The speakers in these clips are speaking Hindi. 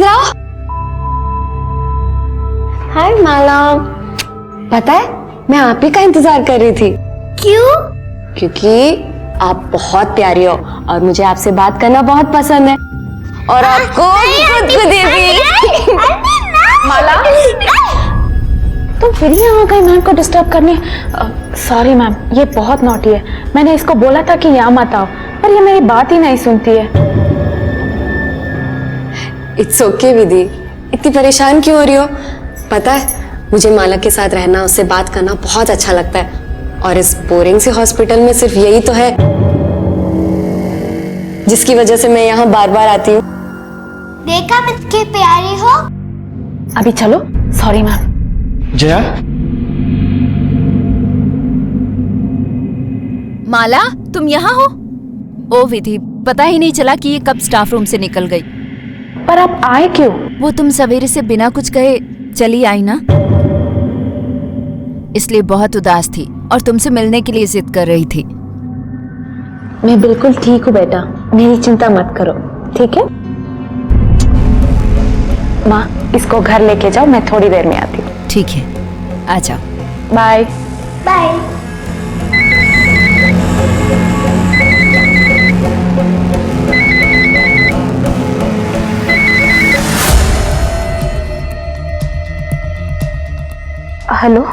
माला। हाय माला। पता है मैं आप ही का इंतजार कर रही थी। क्यों? क्योंकि आप बहुत प्यारी हो और मुझे आपसे बात करना बहुत पसंद है और आपको गुदगुदी भी। माला तुम फिर यहाँ आ गई मैम को डिस्टर्ब करने। सॉरी मैम, ये बहुत नॉटी है। मैंने इसको बोला था कि यहाँ मत आओ, पर ये मेरी बात ही नहीं सुनती है। इट्स ओके विधि, इतनी परेशान क्यों हो रही हो? पता है मुझे माला के साथ रहना, उससे बात करना बहुत अच्छा लगता है और इस बोरिंग से हॉस्पिटल में सिर्फ यही तो है जिसकी वजह से मैं यहाँ बार बार आती हूँ। देखा कितनी प्यारी हो। अभी चलो। Sorry ma'am. जया, माला तुम यहाँ हो? ओ विधि, पता ही नहीं चला कि ये कब स्टाफ रूम से निकल गई। पर आप आए क्यों? वो तुम सवेरे से बिना कुछ कहे चली आई ना, इसलिए बहुत उदास थी और तुमसे मिलने के लिए जिद कर रही थी। मैं बिल्कुल ठीक हूँ बेटा, मेरी चिंता मत करो, ठीक है? माँ, इसको घर लेके जाओ, मैं थोड़ी देर में आती हूँ। ठीक है, आ जाओ। Bye bye. हेलो।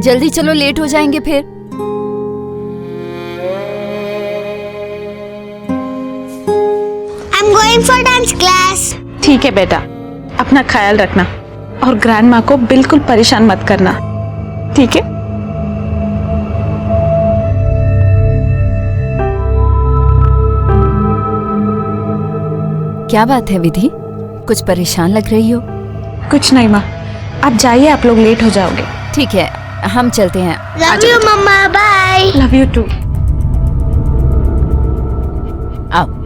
जल्दी चलो, लेट हो जाएंगे फिर। I'm going for dance class. ठीक है बेटा, अपना ख्याल रखना और ग्रैंड माँ को बिल्कुल परेशान मत करना, ठीक है? क्या बात है विधि, कुछ परेशान लग रही हो? कुछ नहीं माँ, आप जाइए, आप लोग लेट हो जाओगे। ठीक है, हम चलते हैं। Love you, Mama. Bye. Love you too. आओ।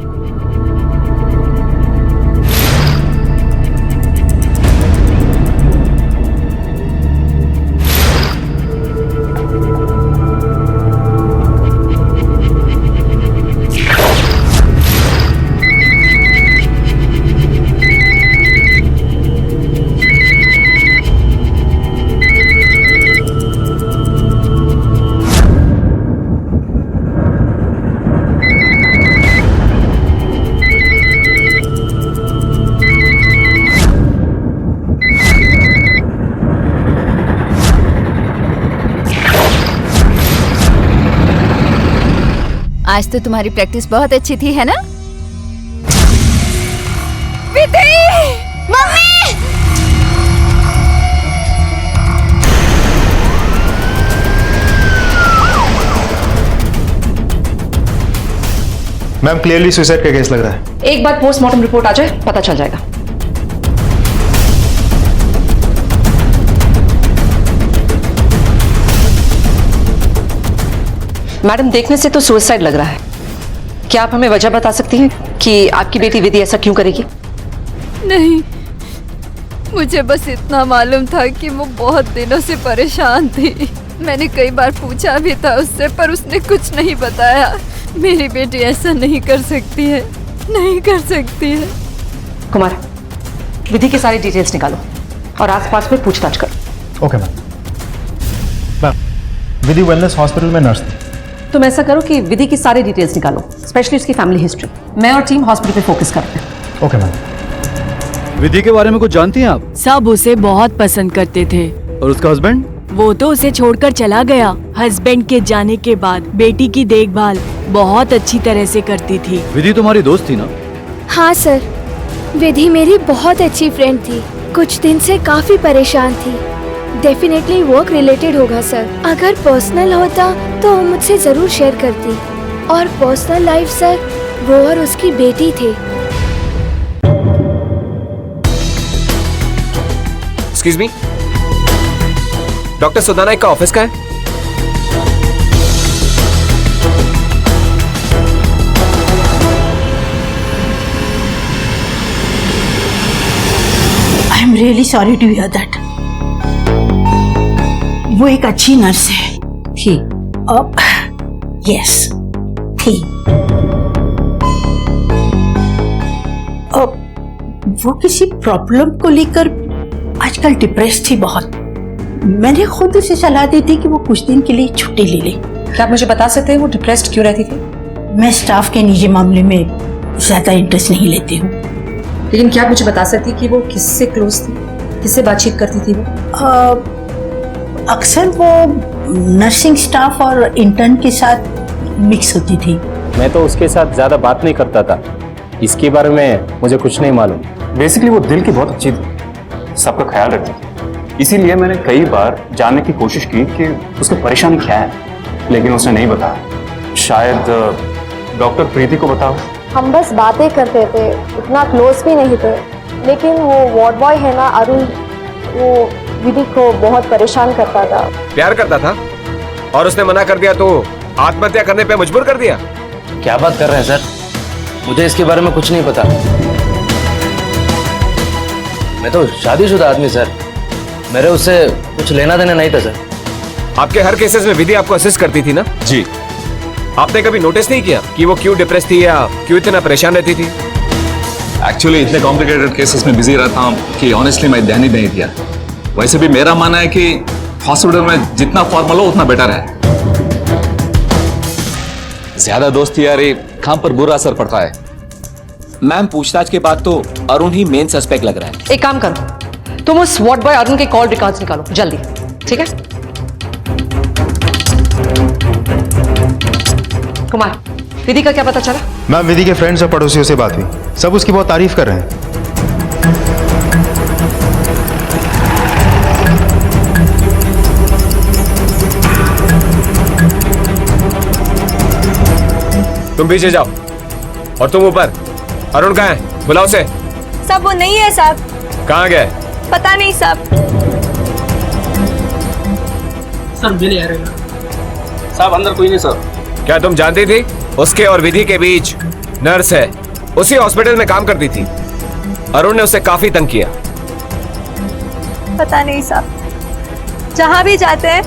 आज तो तुम्हारी प्रैक्टिस बहुत अच्छी थी, है ना? विधि! मम्मी! मैम क्लियरली सुसाइड का केस लग रहा है। एक बार पोस्टमार्टम रिपोर्ट आ जाए, पता चल जाएगा। मैडम, देखने से तो सुसाइड लग रहा है। क्या आप हमें वजह बता सकती हैं कि आपकी बेटी विधि ऐसा क्यों करेगी? नहीं, मुझे बस इतना मालूम था कि वो बहुत दिनों से परेशान थी। मैंने कई बार पूछा भी था उससे, पर उसने कुछ नहीं बताया। मेरी बेटी ऐसा नहीं कर सकती है, नहीं कर सकती है। कुमार, विधि की सारी डिटेल्स निकालो और आसपास में पूछताछ करो। Okay ma'am. मैम, विधि वेलनेस हॉस्पिटल में नर्स थी। तुम ऐसा करो कि विधि की सारी डिटेल्स निकालो, स्पेशली उसकी फैमिली हिस्ट्री। मैं और टीम हॉस्पिटल पे फोकस करते हैं। Okay ma'am. विधि के बारे में कुछ जानती हैं आप? सब उसे बहुत पसंद करते थे। और उसका हस्बैंड? वो तो उसे छोड़कर चला गया। हस्बैंड के जाने के बाद बेटी की देखभाल बहुत अच्छी तरह से करती थी। विधि तुम्हारी दोस्त थी ना? हाँ सर, विधि मेरी बहुत अच्छी फ्रेंड थी। कुछ दिन से काफी परेशान थी। डेफिनेटली वर्क रिलेटेड होगा सर। अगर पर्सनल होता तो मुझसे जरूर शेयर करती। और पर्सनल लाइफ सर, वो और उसकी बेटी थे। एक्सक्यूज मी, डॉक्टर सुदाना का ऑफिस का है? I am really sorry to hear that. वो एक अच्छी नर्स है। थी। अब यस थी। अब वो किसी प्रॉब्लम को लेकर आजकल डिप्रेस थी बहुत। मैंने खुद उसे सलाह दी थी कि वो कुछ दिन के लिए छुट्टी ले ले। क्या आप मुझे बता सकते हैं वो डिप्रेस्ड क्यों रहती थी? मैं स्टाफ के निजी मामले में ज्यादा इंटरेस्ट नहीं लेती हूँ। लेकिन क्या आप मुझे बता सकती कि वो किससे क्लोज थी, किससे बातचीत करती थी वो? अक्सर वो नर्सिंग स्टाफ और इंटर्न के साथ मिक्स होती थी। मैं तो उसके साथ ज़्यादा बात नहीं करता था, इसके बारे में मुझे कुछ नहीं मालूम। बेसिकली वो दिल की बहुत अच्छी थी, सबका ख्याल रखती थी। इसीलिए मैंने कई बार जानने की कोशिश की कि उसकी परेशानी क्या है, लेकिन उसने नहीं बताया। शायद डॉक्टर प्रीति को बताओ। हम बस बातें करते थे, उतना क्लोज भी नहीं थे। लेकिन वो वार्ड बॉय है ना अरुण, वो विधि को बहुत परेशान करता था। प्यार करता था और उसने मना कर दिया तो आत्महत्या करने पे मजबूर कर दिया। क्या बात कर रहे हैं सर, मुझे इसके बारे में कुछ नहीं पता। मैं तो शादीशुदा आदमी सर, मेरे उससे कुछ लेना देना नहीं था सर। आपके हर केसेस में विधि आपको असिस्ट करती थी ना? जी। आपने कभी नोटिस नहीं किया कि वो क्यों डिप्रेस थी या क्यों इतना परेशान रहती थी? एक्चुअली इतने कॉम्प्लिकेटेड केसेस में बिजी रहता हूँ कि ऑनेस्टली मैं ध्यान ही नहीं दिया। वैसे भी मेरा मानना है कि हॉस्पिटल में जितना फॉर्मल हो उतना बेटर है। ज्यादा दोस्ती यारी काम पर बुरा असर पड़ता है। मैम, पूछताछ के बाद तो अरुण ही मेन सस्पेक्ट लग रहा है। एक काम करो, तुम उस वार्ड बॉय अरुण के कॉल रिकॉर्ड्स निकालो जल्दी, ठीक है? कुमार, विधि का क्या पता चला? मैम, विधि के फ्रेंड्स और पड़ोसियों से बात हुई, सब उसकी बहुत तारीफ कर रहे हैं। तुम पीछे जाओ और तुम ऊपर। अरुण कहाँ है? बुलाओ उसे। सब वो नहीं है साहब। कहाँ गए? पता नहीं साहब। सर मिले आ रहे साहब, अंदर कोई नहीं सर। क्या तुम जानती थी उसके और विधि के बीच नर्स है, उसी हॉस्पिटल में काम करती थी। अरुण ने उसे काफी तंग किया। पता नहीं साहब, जहाँ भी जाते हैं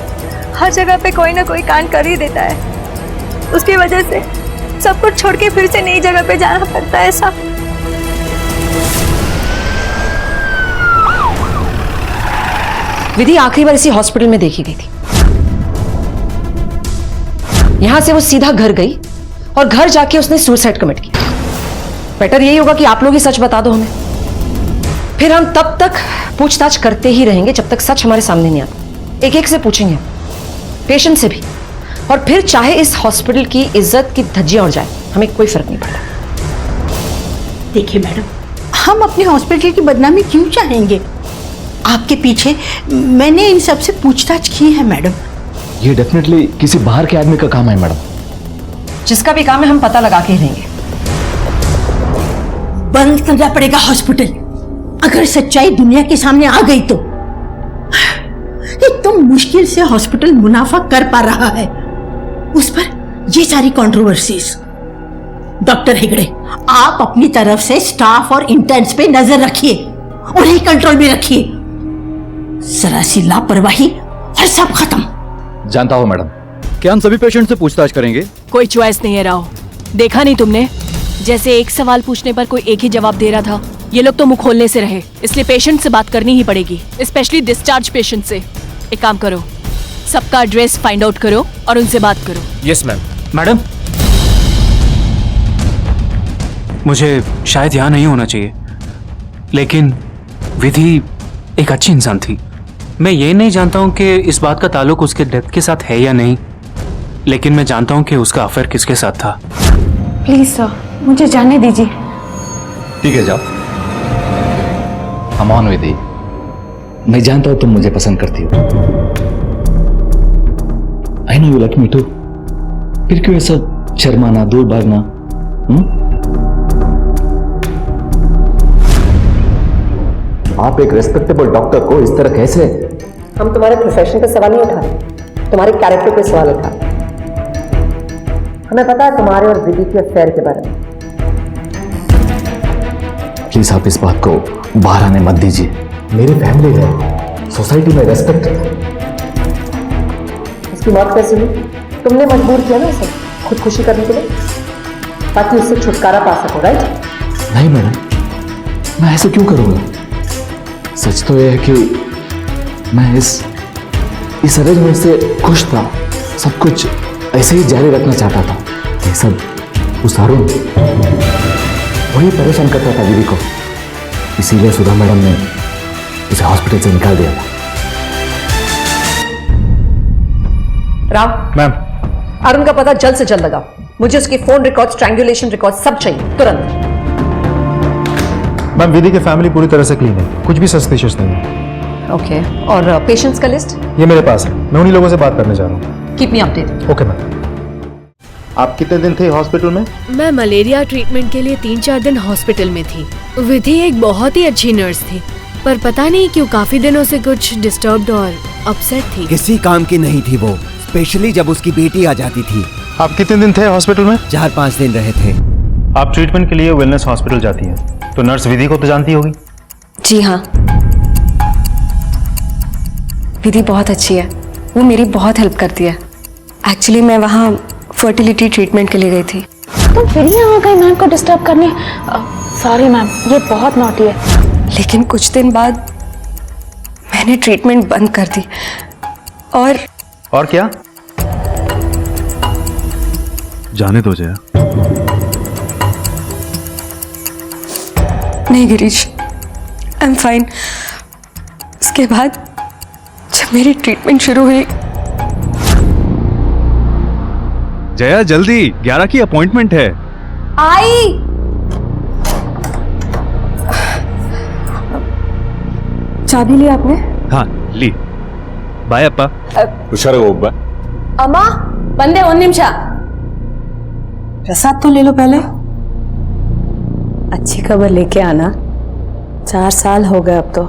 हर जगह पे कोई ना कोई कांड कर ही देता है। उसकी वजह से सब कुछ छोड़ के फिर से नई जगह पे जाना पड़ता है साहब। विधि आखिरी बार इसी हॉस्पिटल में देखी गई थी। यहां से वो सीधा घर गई और घर जाके उसने सुसाइड कमिट किया। बेटर यही होगा कि आप लोग ही सच बता दो हमें, फिर हम तब तक पूछताछ करते ही रहेंगे जब तक सच हमारे सामने नहीं आता। एक एक से पूछेंगे, पेशेंट से भी, और फिर चाहे इस हॉस्पिटल की इज्जत की धज्जियां उड़ जाए, हमें कोई फर्क नहीं पड़ता। देखिए मैडम, हम अपने हॉस्पिटल की बदनामी क्यों चाहेंगे? आपके पीछे मैंने इन सब से पूछताछ की है मैडम। ये डेफिनेटली किसी बाहर के आदमी का काम है मैडम। जिसका भी काम है हम पता लगा के ही रहेंगे। बंद करना पड़ेगा हॉस्पिटल। अगर सच्चाई दुनिया के सामने आ गई तो एकदम मुश्किल से हॉस्पिटल मुनाफा कर पा रहा है, उस पर ये सारी कंट्रोवर्सीज। डॉक्टर हेगड़े, आप अपनी तरफ से स्टाफ और इंटर्न्स पे नजर रखिए, उन्हें कंट्रोल में रखिए। जरा सी लापरवाही और सब खत्म। जानता हूँ मैडम। क्या हम सभी पेशेंट से पूछताछ करेंगे? कोई चॉइस नहीं है राव। देखा नहीं तुमने, जैसे एक सवाल पूछने पर कोई एक ही जवाब दे रहा था। ये लोग तो मुंह खोलने से रहे, इसलिए पेशेंट से बात करनी ही पड़ेगी, स्पेशली डिस्चार्ज पेशेंट से। एक काम करो, सबका एड्रेस फाइंड आउट करो और उनसे बात करो। Yes ma'am. मैडम, मुझे शायद यहाँ नहीं होना चाहिए, लेकिन विधि एक अच्छी इंसान थी। मैं ये नहीं जानता हूँ कि इस बात का ताल्लुक उसके डेथ के साथ है या नहीं, लेकिन मैं जानता हूँ कि उसका अफेयर किसके साथ था। प्लीज सर, मुझे जाने दीजिए। ठीक है, जाओ। हम ऑन विधि। मैं जानता हूं तुम मुझे पसंद करती हो। I know you like me too. फिर क्यों ऐसा शर्माना, दूर भागना? आप एक रेस्पेक्टेबल डॉक्टर को इस तरह कैसे? हम तुम्हारे प्रोफेशन पे सवाल नहीं उठा रहे, तुम्हारे कैरेक्टर पे सवाल उठा रहे। हमें पता है तुम्हारे और विधि के अफेयर के बारे में। प्लीज आप इस बात को बाहर आने मत दीजिए। मेरी फैमिली है, सोसाइटी में रेस्पेक्ट है। उसकी मौत कैसे हुई? तुमने मजबूर किया ना उसे खुदकुशी करने के लिए, ताकि उससे छुटकारा पा सको, राइट? नहीं मैडम, मैं ऐसे क्यों करूंगा? सच तो यह है कि मैं इस अरेंजमेंट से खुश था। सब कुछ ऐसे ही जारी रखना चाहता था। ये सब उस अरुण वही परेशान करता था दीदी को, इसीलिए सुधा मैडम ने उसे हॉस्पिटल से निकाल दिया था। राव मैम, अरुण का पता जल्द से जल्द लगाओ। मुझे उसकी फोन रिकॉर्ड, स्ट्रैंगुलेशन रिकॉर्ड सब चाहिए तुरंत। मैम विधि की फैमिली पूरी तरह से क्लीन है, कुछ भी सस्पिशियस नहीं है। ओके, और पेशेंट्स का लिस्ट? ये मेरे पास है, मैं उन्हीं लोगों से बात करने जा रहा हूँ। Keep me updated. Okay ma'am. आप कितने दिन थे हॉस्पिटल में? मैं मलेरिया ट्रीटमेंट के लिए 3-4 दिन हॉस्पिटल में थी। विधि एक बहुत ही अच्छी नर्स थी, पर पता नहीं क्यों काफी दिनों से कुछ डिस्टर्ब्ड और अपसेट थी। किसी काम की नहीं थी वो, स्पेशली जब उसकी बेटी आ जाती थी। आप कितने दिन थे हॉस्पिटल में? 4-5 दिन रहे थे। आप ट्रीटमेंट के लिए वेलनेस हॉस्पिटल जाती हैं, तो नर्स विधि को तो जानती होगी? जी हाँ, विधि बहुत अच्छी है, वो मेरी बहुत हेल्प करती है। एक्चुअली मैं वहाँ फर्टिलिटी ट्रीटमेंट के लिए गई थी। तुम फिर यहाँ आ गई मैम को डिस्टर्ब करने। सॉरी मैम, ये बहुत नॉटी है। लेकिन कुछ दिन बाद मैंने ट्रीटमेंट बंद कर दी। और क्या? जाने दो जया। नहीं गिरीश, आई एम फाइन। उसके बाद जब मेरी ट्रीटमेंट शुरू हुई। जया जल्दी, 11 की अपॉइंटमेंट है। आई चाबी ली आपने? हाँ ली। बाय अप्पा। अम्मा बंदे 1 निमिष। प्रसाद तो ले लो पहले। अच्छी खबर लेके आना, 4 साल हो गए अब तो।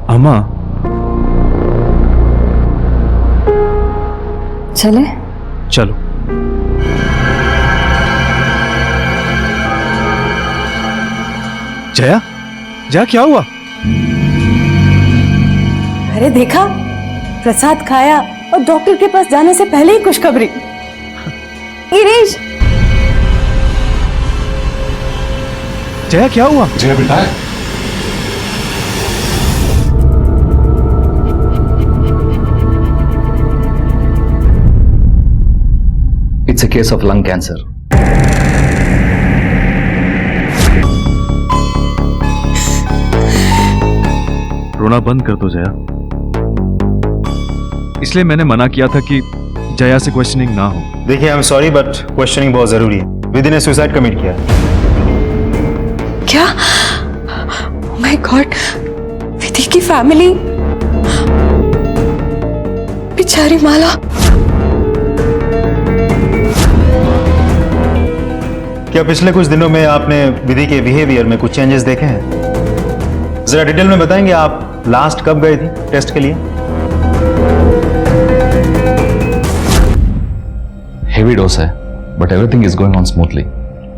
अम्मा चले? चलो। जया, जया क्या हुआ? अरे देखा, प्रसाद खाया और डॉक्टर के पास जाने से पहले ही खुशखबरी। गिरीश, जया क्या हुआ? जया बेटा, it's a case of lung cancer. रोना बंद कर दो जया। इसलिए मैंने मना किया था कि जया से क्वेश्चनिंग ना हो। देखिए I am sorry but questioning बहुत जरूरी है। विधि ने सुसाइड कमिट किया है। क्या? माय गॉड, विधि की फैमिली, बेचारी माला। क्या पिछले कुछ दिनों में आपने विधि के बिहेवियर में कुछ चेंजेस देखे हैं? जरा डिटेल में बताएंगे, आप लास्ट कब गए थी टेस्ट के लिए? हेवी डोज है, but everything is going on smoothly.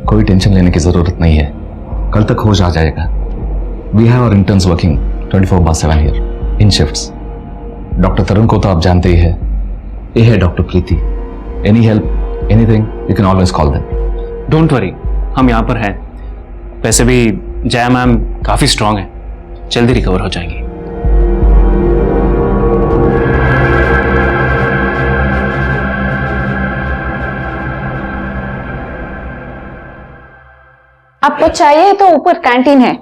कोई टेंशन लेने की जरूरत नहीं है, कल तक होश आ जाएगा। We have our interns working 24/7 here in shifts. Doctor Tarun को तो आप जानते ही है। ये है doctor Preeti. Any help, anything, you can always call them. Don't worry, हम यहाँ पर हैं। वैसे भी जया मैम काफी स्ट्रांग है, जल्दी रिकवर हो जाएंगी। आपको चाहिए तो ऊपर कैंटीन है,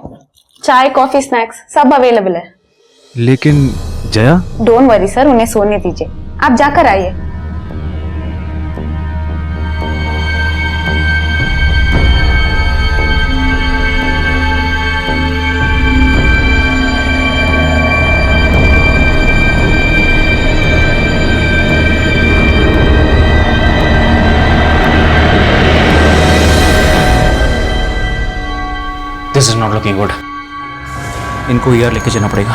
चाय कॉफी स्नैक्स सब अवेलेबल है। लेकिन जया? डोंट वरी सर, उन्हें सोने दीजिए, आप जाकर आइए। This is not looking good. इनको ईआर लेके जाना पड़ेगा।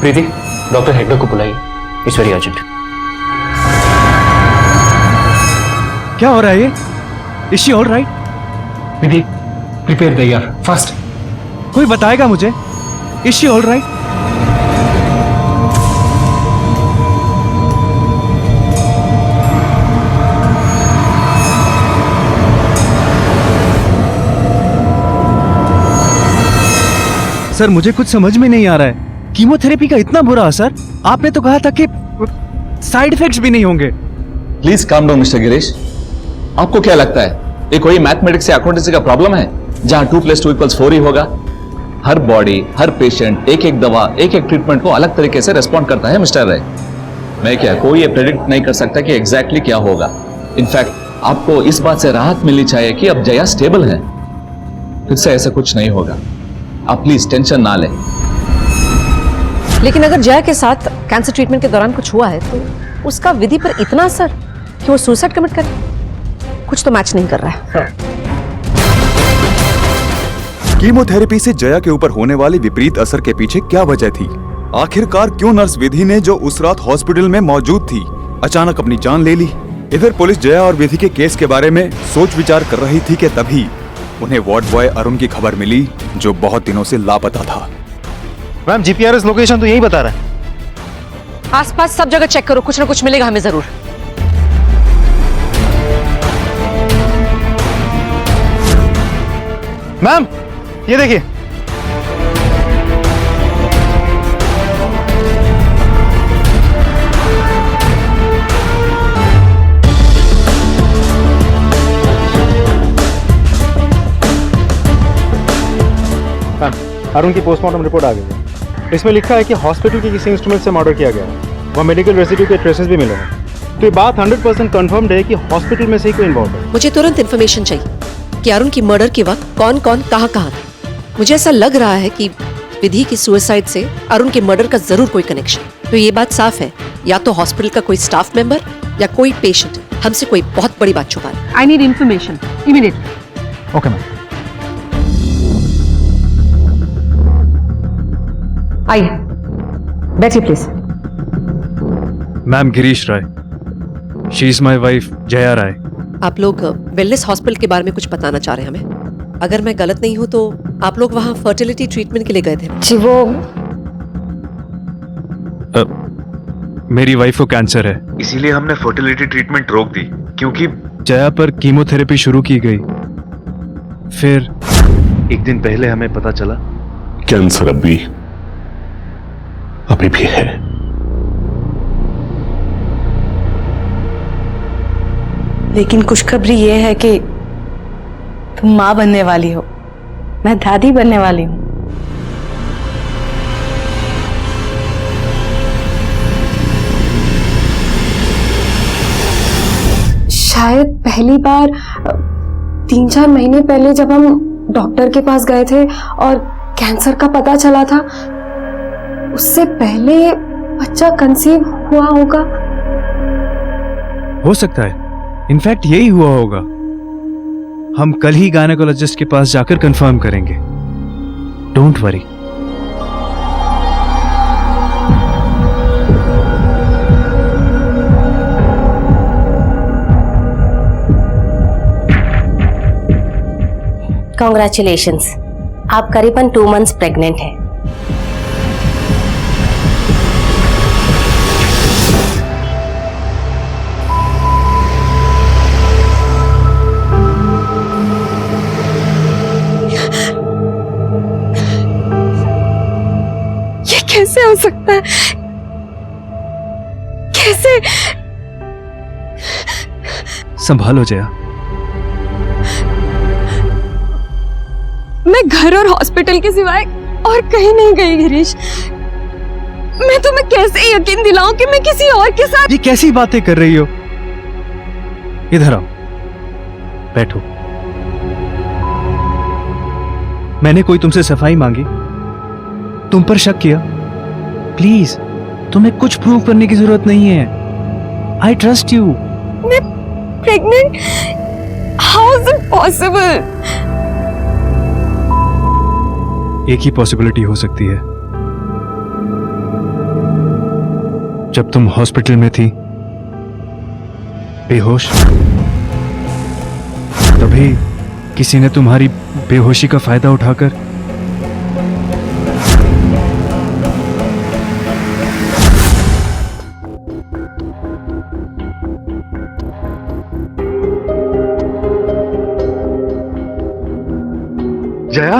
प्रीति, डॉक्टर हेगड़े को बुलाइए, इट्स वेरी अर्जेंट। क्या हो रहा है ये? Is she all right? Preeti, prepare the ER fast. कोई बताएगा मुझे? Is she all right? Sir मुझे कुछ समझ में नहीं आ रहा है। कीमोथेरेपी का इतना बुरा असर? आपने तो कहा था कि साइड इफेक्ट्स भी नहीं होंगे। Please calm down mister Girish. आपको क्या लगता है ये कोई मैथमेटिक्स या अकाउंटेंसी का प्रॉब्लम है जहां 2 + 2 = 4 ही होगा? हर बॉडी, हर पेशेंट एक एक दवा, एक एक ट्रीटमेंट को अलग तरीके से रिस्पॉन्ड करता है मिस्टर राय। मैं क्या कोई ये प्रेडिक्ट नहीं कर सकता कि एग्जैक्टली क्या होगा। इनफैक्ट आपको इस बात से राहत मिलनी चाहिए कि अब जया स्टेबल है, फिर से ऐसा कुछ नहीं होगा। आप प्लीज टेंशन ना लें। लेकिन अगर जया के साथ कैंसर ट्रीटमेंट के दौरान कुछ हुआ है तो उसका विधि पर इतना असर कि वो सुसाइड कमिट करे, कुछ तो मैच नहीं कर रहा है। कीमोथेरेपी से जया के ऊपर होने वाले विपरीत असर के पीछे क्या वजह थी? आखिरकार क्यों नर्स विधि ने, जो उस रात हॉस्पिटल में मौजूद थी, अचानक अपनी जान ले ली? इधर पुलिस जया और विधि के केस के बारे में सोच विचार कर रही थी कि तभी उन्हें वार्ड बॉय अरुण की खबर मिली, जो बहुत दिनों से लापता था। मैम जीपीआरएस लोकेशन तो यही बता रहा है। आसपास सब जगह चेक करो, कुछ ना कुछ मिलेगा हमें जरूर। मैम ये देखिए, अरुण की पोस्टमार्टम रिपोर्ट आ गई है। इसमें लिखा है कि हॉस्पिटल के किसी इंस्ट्रूमेंट से मर्डर किया गया है। वहाँ मेडिकल रेसिड्यू के ट्रेसेस भी मिले हैं। तो ये बात 100% कंफर्म्ड है कि हॉस्पिटल में से ही कोई इन्वॉल्व है। मुझे तुरंत इन्फॉर्मेशन चाहिए कि अरुण की मर्डर के वक्त कौन कौन कहाँ था। मुझे ऐसा लग रहा है कि विधि की सुसाइड से अरुण के मर्डर का जरूर कोई कनेक्शन। तो ये बात साफ है, या तो हॉस्पिटल का कोई स्टाफ मेंबर या कोई पेशेंट हमसे कोई बहुत बड़ी बात छुपा रहा है। I need information immediately. Okay ma'am. आइए बैठिए please. Ma'am Girish Rai, she is my wife Jaya Rai. आप लोग वेलनेस हॉस्पिटल के बारे में कुछ बताना चाह रहे हैं हमें? अगर मैं गलत नहीं हूं तो आप लोग वहां फर्टिलिटी ट्रीटमेंट के लिए गए थे। जी वो मेरी वाइफ को कैंसर है, इसीलिए हमने फर्टिलिटी ट्रीटमेंट रोक दी, क्योंकि जया पर कीमोथेरेपी शुरू की गई। फिर एक दिन पहले हमें पता चला कैंसर अभी भी है। लेकिन खुशखबरी ये है कि तुम माँ बनने वाली हो, मैं दादी बनने वाली हूँ। शायद पहली बार 3-4 महीने पहले जब हम डॉक्टर के पास गए थे और कैंसर का पता चला था, उससे पहले बच्चा कंसीव हुआ होगा। हो सकता है, इनफैक्ट यही हुआ होगा। हम कल ही गायनेकोलॉजिस्ट के पास जाकर कंफर्म करेंगे। Don't worry. कॉन्ग्रेचुलेशंस, आप करीबन 2 मंथ्स प्रेग्नेंट हैं। ये कैसे हो सकता है? कैसे? संभालो जया। मैं घर और हॉस्पिटल के सिवाय और कहीं नहीं गई गिरीश। मैं तुम्हें कैसे यकीन दिलाऊं कि मैं किसी और के साथ। ये कैसी बातें कर रही हो? इधर आओ, बैठो। मैंने कोई तुमसे सफाई मांगी, तुम पर शक किया? प्लीज, तुम्हें कुछ प्रूव करने की जरूरत नहीं है। I trust you. मैं pregnant? How is it possible? एक ही पॉसिबिलिटी हो सकती है। जब तुम हॉस्पिटल में थी बेहोश, तभी किसी ने तुम्हारी बेहोशी का फायदा उठाकर जया,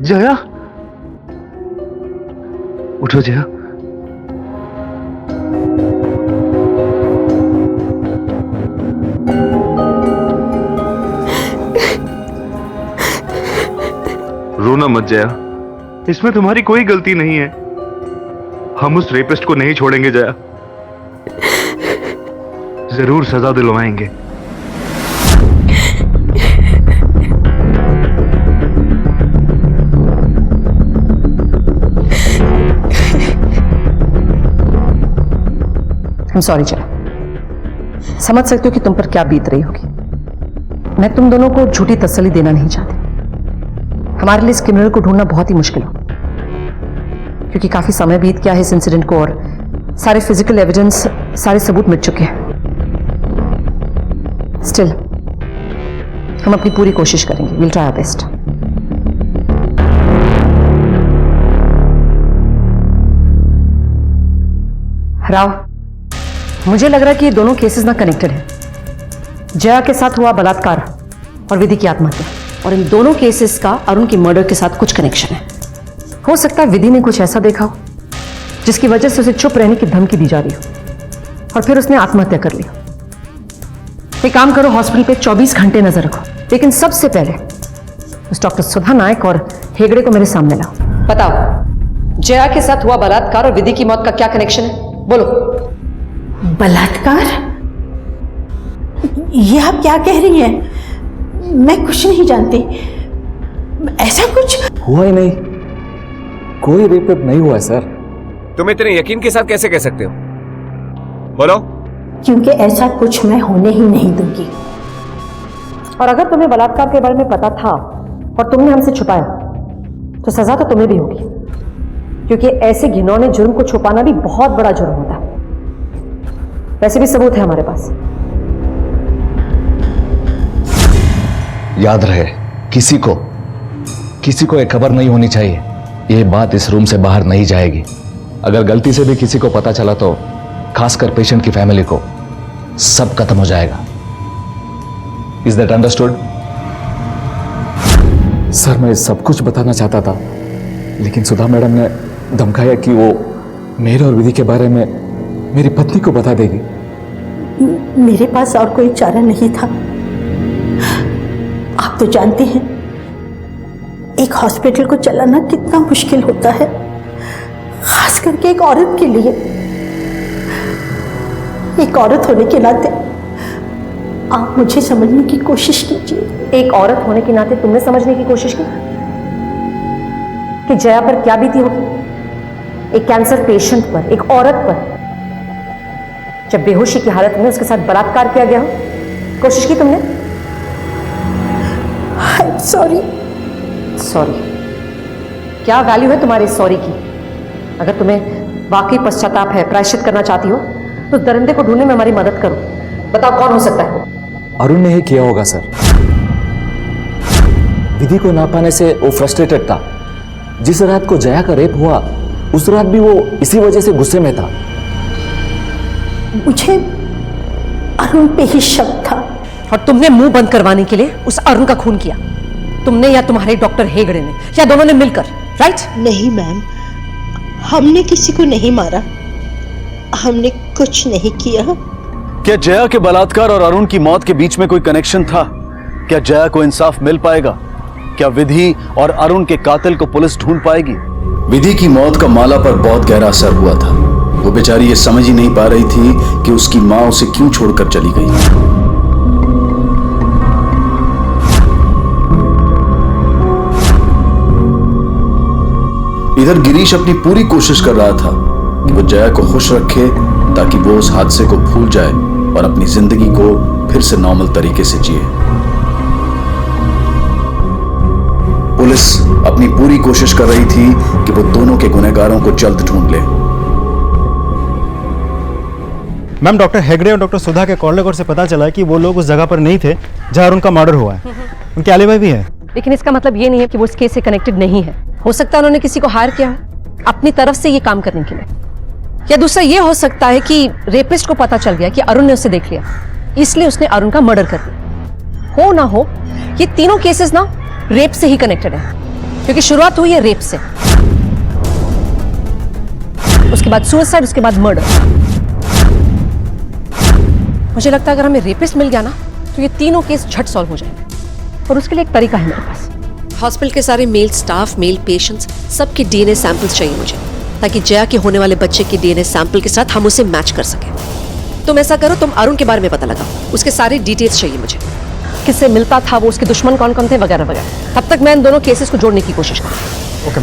जया, उठो जया। रोना मत जया, इसमें तुम्हारी कोई गलती नहीं है। हम उस रेपिस्ट को नहीं छोड़ेंगे जया, जरूर सजा दिलवाएंगे। I'm sorry जया, समझ सकती हूँ कि तुम पर क्या बीत रही होगी। मैं तुम दोनों को झूठी तसल्ली देना नहीं चाहती। हमारे लिए इस क्रिमिनल को ढूंढना बहुत ही मुश्किल हो, क्योंकि काफी समय बीत गया है इस इंसिडेंट को और सारे फिजिकल एविडेंस, सारे सबूत मिट चुके हैं। स्टिल हम अपनी पूरी कोशिश करेंगे। Will try our best. Rao, मुझे लग रहा है कि ये दोनों केसेस ना कनेक्टेड हैं। जया के साथ हुआ बलात्कार और विधि की आत्महत्या, और इन दोनों केसेस का अरुण की मर्डर के साथ कुछ कनेक्शन है। हो सकता है विधि ने कुछ ऐसा देखा हो जिसकी वजह से उसे चुप रहने की धमकी दी जा रही हो और फिर उसने आत्महत्या कर ली। एक काम करो, हॉस्पिटल पे 24 घंटे नजर रखो, लेकिन सबसे पहले उस डॉक्टर सुधा नायक और हेगड़े को मेरे सामने लाओ। बताओ, जया के साथ हुआ बलात्कार और विधि की मौत का क्या कनेक्शन है? बोलो। बलात्कार? ये आप क्या कह रही हैं? मैं कुछ नहीं जानती, ऐसा कुछ हुआ ही नहीं, कोई रेप नहीं हुआ है सर। तुम इतने यकीन के साथ कैसे कह सकते हो? बोलो। क्योंकि ऐसा कुछ मैं होने ही नहीं दूंगी। और अगर तुम्हें बलात्कार के बारे में पता था और तुमने हमसे छुपाया तो सजा तो तुम्हें भी होगी, क्योंकि ऐसे घिनौने जुर्म को छुपाना भी बहुत बड़ा जुर्म होता है। वैसे भी सबूत है हमारे पास। याद रहे, किसी को एक खबर नहीं होनी चाहिए। ये बात इस रूम से बाहर नहीं जाएगी। अगर गलती से भी किसी को पता चला तो खासकर पेशेंट की फैमिली को सब खत्म हो जाएगा। Is that understood? सर, मैं सब कुछ बताना चाहता था, लेकिन सुधा मैडम ने धमकाया कि वो मेरे और विधि के बारे में मेरी पत्नी को बता देगी। मेरे पास और कोई चारा नहीं था। आप तो जानते हैं एक हॉस्पिटल को चलाना कितना मुश्किल होता है, खास करके एक औरत के लिए। एक औरत होने के नाते आप मुझे समझने की कोशिश कीजिए। एक औरत होने के नाते तुमने समझने की कोशिश की कि जया पर क्या बीती होगी। एक कैंसर पेशेंट पर, एक औरत पर, जब बेहोशी की हालत में उसके साथ बलात्कार किया गया हो। कोशिश की तुमने? सॉरी। सॉरी? क्या वैल्यू है तुम्हारे सॉरी की? अगर तुम्हें वाकई पश्चाताप है, प्रायश्चित करना चाहती हो तो दरिंदे को ढूंढने में हमारी मदद करो। बताओ कौन हो सकता है? अरुण ने ही किया होगा सर। विधि को ना पाने से वो फ्रस्ट्रेटेड था। जिस रात को जया का रेप हुआ उस रात भी वो इसी वजह से गुस्से में था। मुझे अरुण पे ही शक था। और तुमने मुंह बंद करवाने के लिए उस अरुण का खून किया। तुमने या तुम्हारे डॉक्टर हेगड़े ने या दोनों ने मिलकर, राइट? नहीं मैम, हमने किसी को नहीं मारा, हमने कुछ नहीं किया। क्या जया के बलात्कार और अरुण की मौत के बीच में कोई कनेक्शन था? क्या जया को इंसाफ मिल पाएगा? क्या विधि और अरुण के कातिल को पुलिस ढूंढ पाएगी? विधि की मौत का माला पर बहुत गहरा असर हुआ था। वो बेचारी ये समझ ही नहीं पा रही थी कि उसकी माँ उसे क्यों छोड़कर चली गई। इधर गिरीश अपनी पूरी कोशिश कर रहा था कि वो जया को खुश रखे ताकि वो उस हादसे को भूल जाए और अपनी जिंदगी को फिर से नॉर्मल तरीके से जिए। पुलिस अपनी पूरी कोशिश कर रही थी कि वो दोनों के गुनहगारों को जल्द ढूंढ ले। मैम, डॉक्टर हेगड़े और डॉक्टर सुधा के कॉल रिकॉर्ड से पता चला है कि वो लोग उस जगह पर नहीं थे जहां उनका मर्डर हुआ है। उनके एलिबी भी है। लेकिन इसका मतलब ये नहीं है कि वो इस केस से कनेक्टेड नहीं है। हो सकता है उन्होंने किसी को हायर किया हो अपनी तरफ से ये काम करने के लिए, या दूसरा ये हो सकता है कि रेपिस्ट को पता चल गया कि अरुण ने उसे देख लिया, इसलिए उसने अरुण का मर्डर कर दिया। हो ना हो, ये तीनों केसेस ना रेप से ही कनेक्टेड है, क्योंकि शुरुआत हुई है रेप से, उसके बाद सुसाइड, उसके बाद मर्डर। मुझे लगता है अगर हमें रेपिस्ट मिल गया ना तो ये तीनों केस झट सॉल्व हो जाएंगे, और उसके लिए एक तरीका है मेरे पास। हॉस्पिटल के सारे मेल स्टाफ, मेल पेशेंट्स, सबके डीएनए सैंपल्स चाहिए मुझे, ताकि जया के होने वाले बच्चे के डीएनए सैंपल के साथ हम उसे मैच कर सकें। तुम ऐसा करो, तुम अरुण के बारे में पता लगाओ, उसके सारे डिटेल्स चाहिए मुझे, किससे मिलता था वो, उसके दुश्मन कौन कौन थे, वगैरह वगैरह। तब तक मैं इन दोनों केसेस को जोड़ने की कोशिश करूँ। ओके।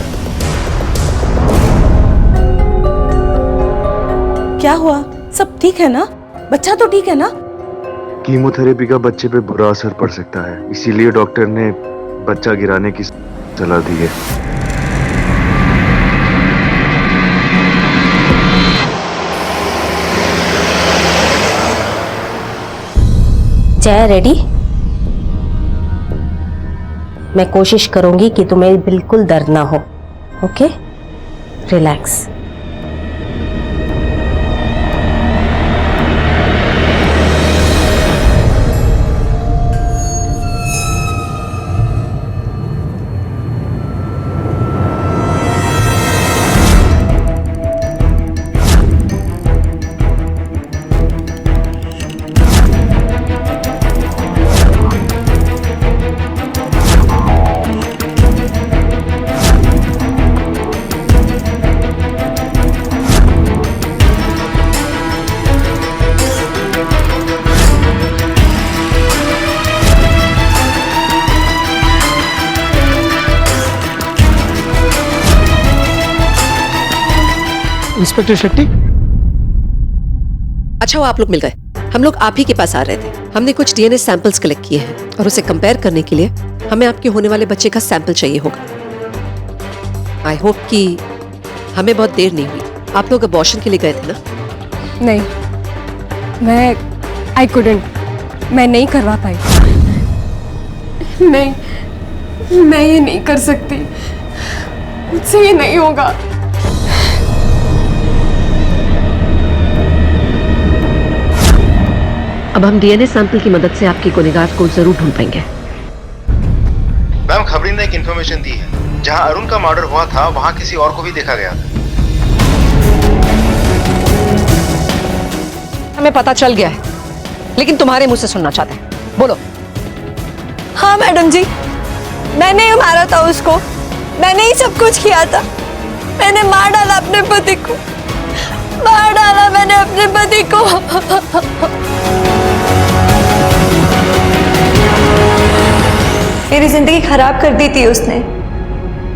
क्या हुआ? सब ठीक है ना? बच्चा तो ठीक है ना? कीमोथेरेपी का बच्चे पे बुरा असर पड़ सकता है, इसीलिए डॉक्टर ने बच्चा गिराने की सलाह दी है। जया रेडी? मैं कोशिश करूंगी कि तुम्हें बिल्कुल दर्द ना हो। Okay, relax. इंस्पेक्टर शेट्टी। अच्छा वो आप लोग मिल गए। हम लोग आप ही के पास आ रहे थे। हमने कुछ डीएनए सैंपल्स कलेक्ट किए हैं और उसे कंपेयर करने के लिए हमें आपके होने वाले बच्चे का सैंपल चाहिए होगा। आई होप कि हमें बहुत देर नहीं हुई। आप लोग अबॉर्शन के लिए गए थे ना? नहीं, आई कुडंट, मैं नहीं करवा पाई। नहीं, मैं ये नहीं कर सकती, मुझसे ये नहीं होगा। अब हम डीएनए सैंपल की मदद से आपके गुनहगार को जरूर ढूंढ पाएंगे। मैम, खबरी ने एक इन्फॉर्मेशन दी है, जहां अरुण का मर्डर हुआ था वहां किसी और को भी देखा गया था। हमें पता चल गया है, लेकिन तुम्हारे मुंह से सुनना चाहते हैं। बोलो। हाँ मैडम जी, मैंने ही मारा था उसको, मैंने ही सब कुछ किया था। मैंने मार डाला अपने पति को, मार डाला मैंने अपने पति को। मेरी जिंदगी खराब कर दी थी उसने।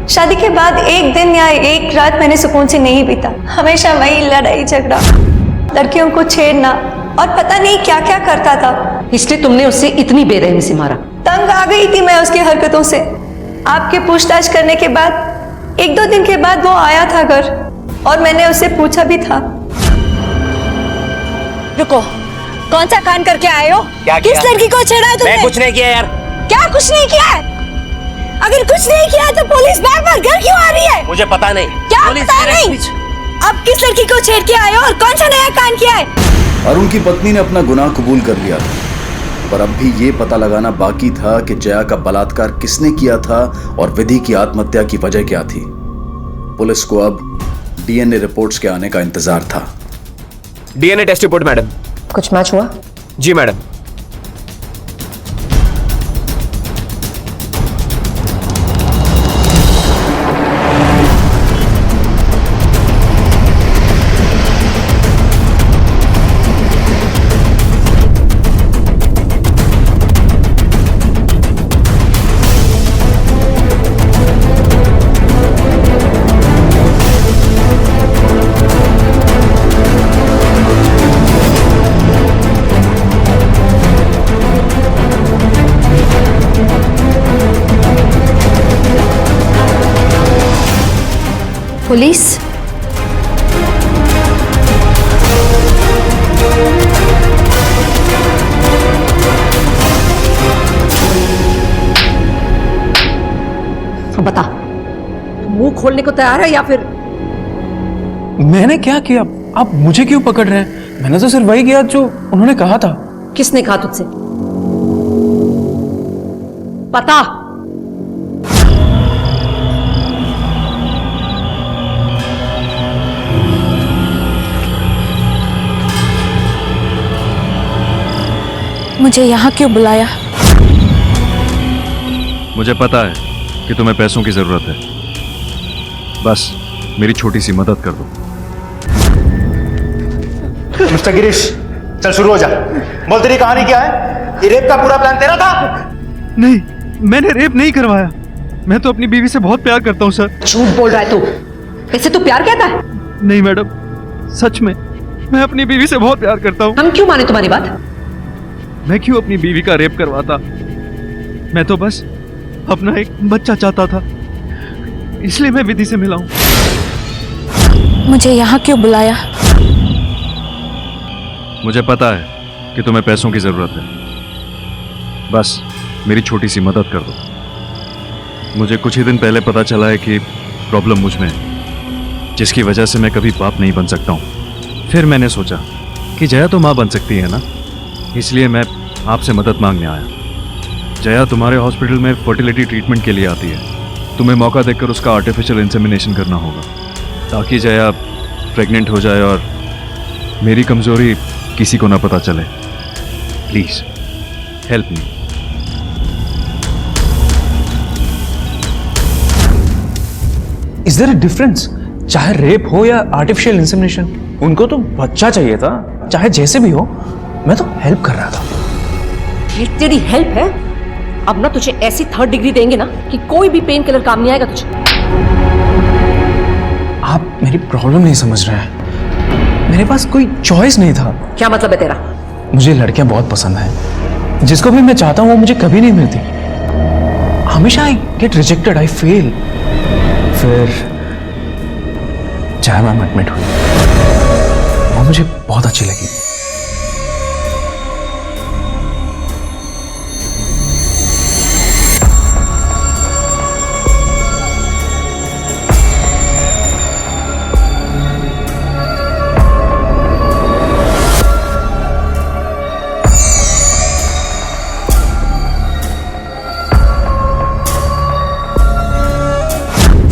शादी के बाद एक दिन या एक रात मैंने सुकून से नहीं बीता। हमेशा वही लड़ाई झगड़ा, लड़कियों को छेड़ना और पता नहीं क्या क्या करता था। इसलिए तुमने उससे इतनी बेरहमी से मारा? तंग आ गई थी मैं उसकी हरकतों से। आपके पूछताछ करने के बाद 1-2 दिन के बाद वो आया था घर और मैंने उससे पूछा भी था। रुको, कौन सा कांड करके आए हो? किस लड़की को छेड़ा है तुमने? मैं कुछ नहीं किया यार। क्या कुछ नहीं किया है? अगर कुछ नहीं किया तो पुलिस बार बार घर क्यों आ रही है? मुझे पता नहीं। क्या पता नहीं? अब किस लड़की को छेड़ के आए हो और कौन सा नया कांड किया है? अरुण की पत्नी ने अपना गुनाह कबूल कर लिया था, पर अब भी ये पता लगाना बाकी था कि जया का बलात्कार किसने किया था और विधि की आत्महत्या की वजह क्या थी। पुलिस को अब डीएनए रिपोर्ट्स के आने का इंतजार था। DNA test report madam. कुछ मैच हुआ? जी मैडम। पुलिस? बता, मुंह खोलने को तैयार है या फिर? मैंने क्या किया? आप मुझे क्यों पकड़ रहे हैं? मैंने तो सिर्फ वही किया जो उन्होंने कहा था। किसने कहा तुझसे? पता। मुझे यहाँ क्यों बुलाया? मुझे पता है कि तुम्हें पैसों की जरूरत है, बस मेरी छोटी सी मदद कर दो। मिस्टर गिरीश, चल शुरू हो जा। बोल, तेरी कहानी क्या है? ये रेप का पूरा प्लान तेरा था? नहीं, मैंने रेप नहीं करवाया। मैं तो अपनी बीवी से बहुत प्यार करता हूँ सर। झूठ बोल रहा है तू। वैसे तू प्यार कहता है? नहीं मैडम, सच में मैं अपनी बीवी से बहुत प्यार करता हूँ। हम क्यों माने तुम्हारी बात? मैं क्यों अपनी बीवी का रेप करवाता? मैं तो बस अपना एक बच्चा चाहता था, इसलिए मैं विधि से मिला हूँ। मुझे यहाँ क्यों बुलाया? मुझे पता है कि तुम्हें पैसों की जरूरत है, बस मेरी छोटी सी मदद कर दो। मुझे कुछ ही दिन पहले पता चला है कि प्रॉब्लम मुझ में है, जिसकी वजह से मैं कभी बाप नहीं बन सकता हूँ। फिर मैंने सोचा कि जया तो माँ बन सकती है ना, इसलिए मैं आपसे मदद मांगने आया। जया तुम्हारे हॉस्पिटल में फर्टिलिटी ट्रीटमेंट के लिए आती है। तुम्हें मौका देकर उसका आर्टिफिशियल इंसेमिनेशन करना होगा, ताकि जया प्रेग्नेंट हो जाए और मेरी कमजोरी किसी को ना पता चले। Please help me. Is there a difference? चाहे रेप हो या आर्टिफिशियल इंसेमिनेशन, उनको तो बच्चा चाहिए था। चाहे जैसे भी हो, मैं तो हेल्प कर रहा था। ये तेरी हेल्प है? अब ना तुझे ऐसी 3rd डिग्री देंगे ना कि कोई भी पेन किलर काम नहीं आएगा तुझे। आप मेरी प्रॉब्लम नहीं समझ रहे हैं। मेरे पास कोई चॉइस नहीं था। क्या मतलब है तेरा? मुझे लड़कियां बहुत पसंद है। जिसको भी मैं चाहता हूं वो मुझे कभी नहीं मिलती। हमेशा I get rejected, I fail. फिर जया मैम एडमिट हुई, वो मुझे बहुत अच्छी लगी।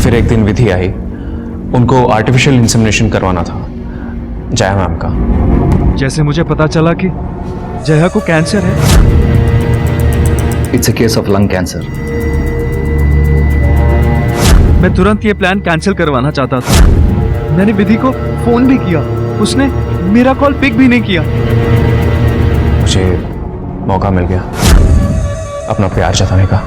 फिर एक दिन विधि आई, उनको आर्टिफिशियल इंसेमिनेशन करवाना था जया मैम का। जैसे मुझे पता चला कि जया को कैंसर है। It's a case of lung cancer. मैं तुरंत ये प्लान कैंसिल करवाना चाहता था। मैंने विधि को फोन भी किया, उसने मेरा कॉल पिक भी नहीं किया। मुझे मौका मिल गया अपना प्यार जताने का।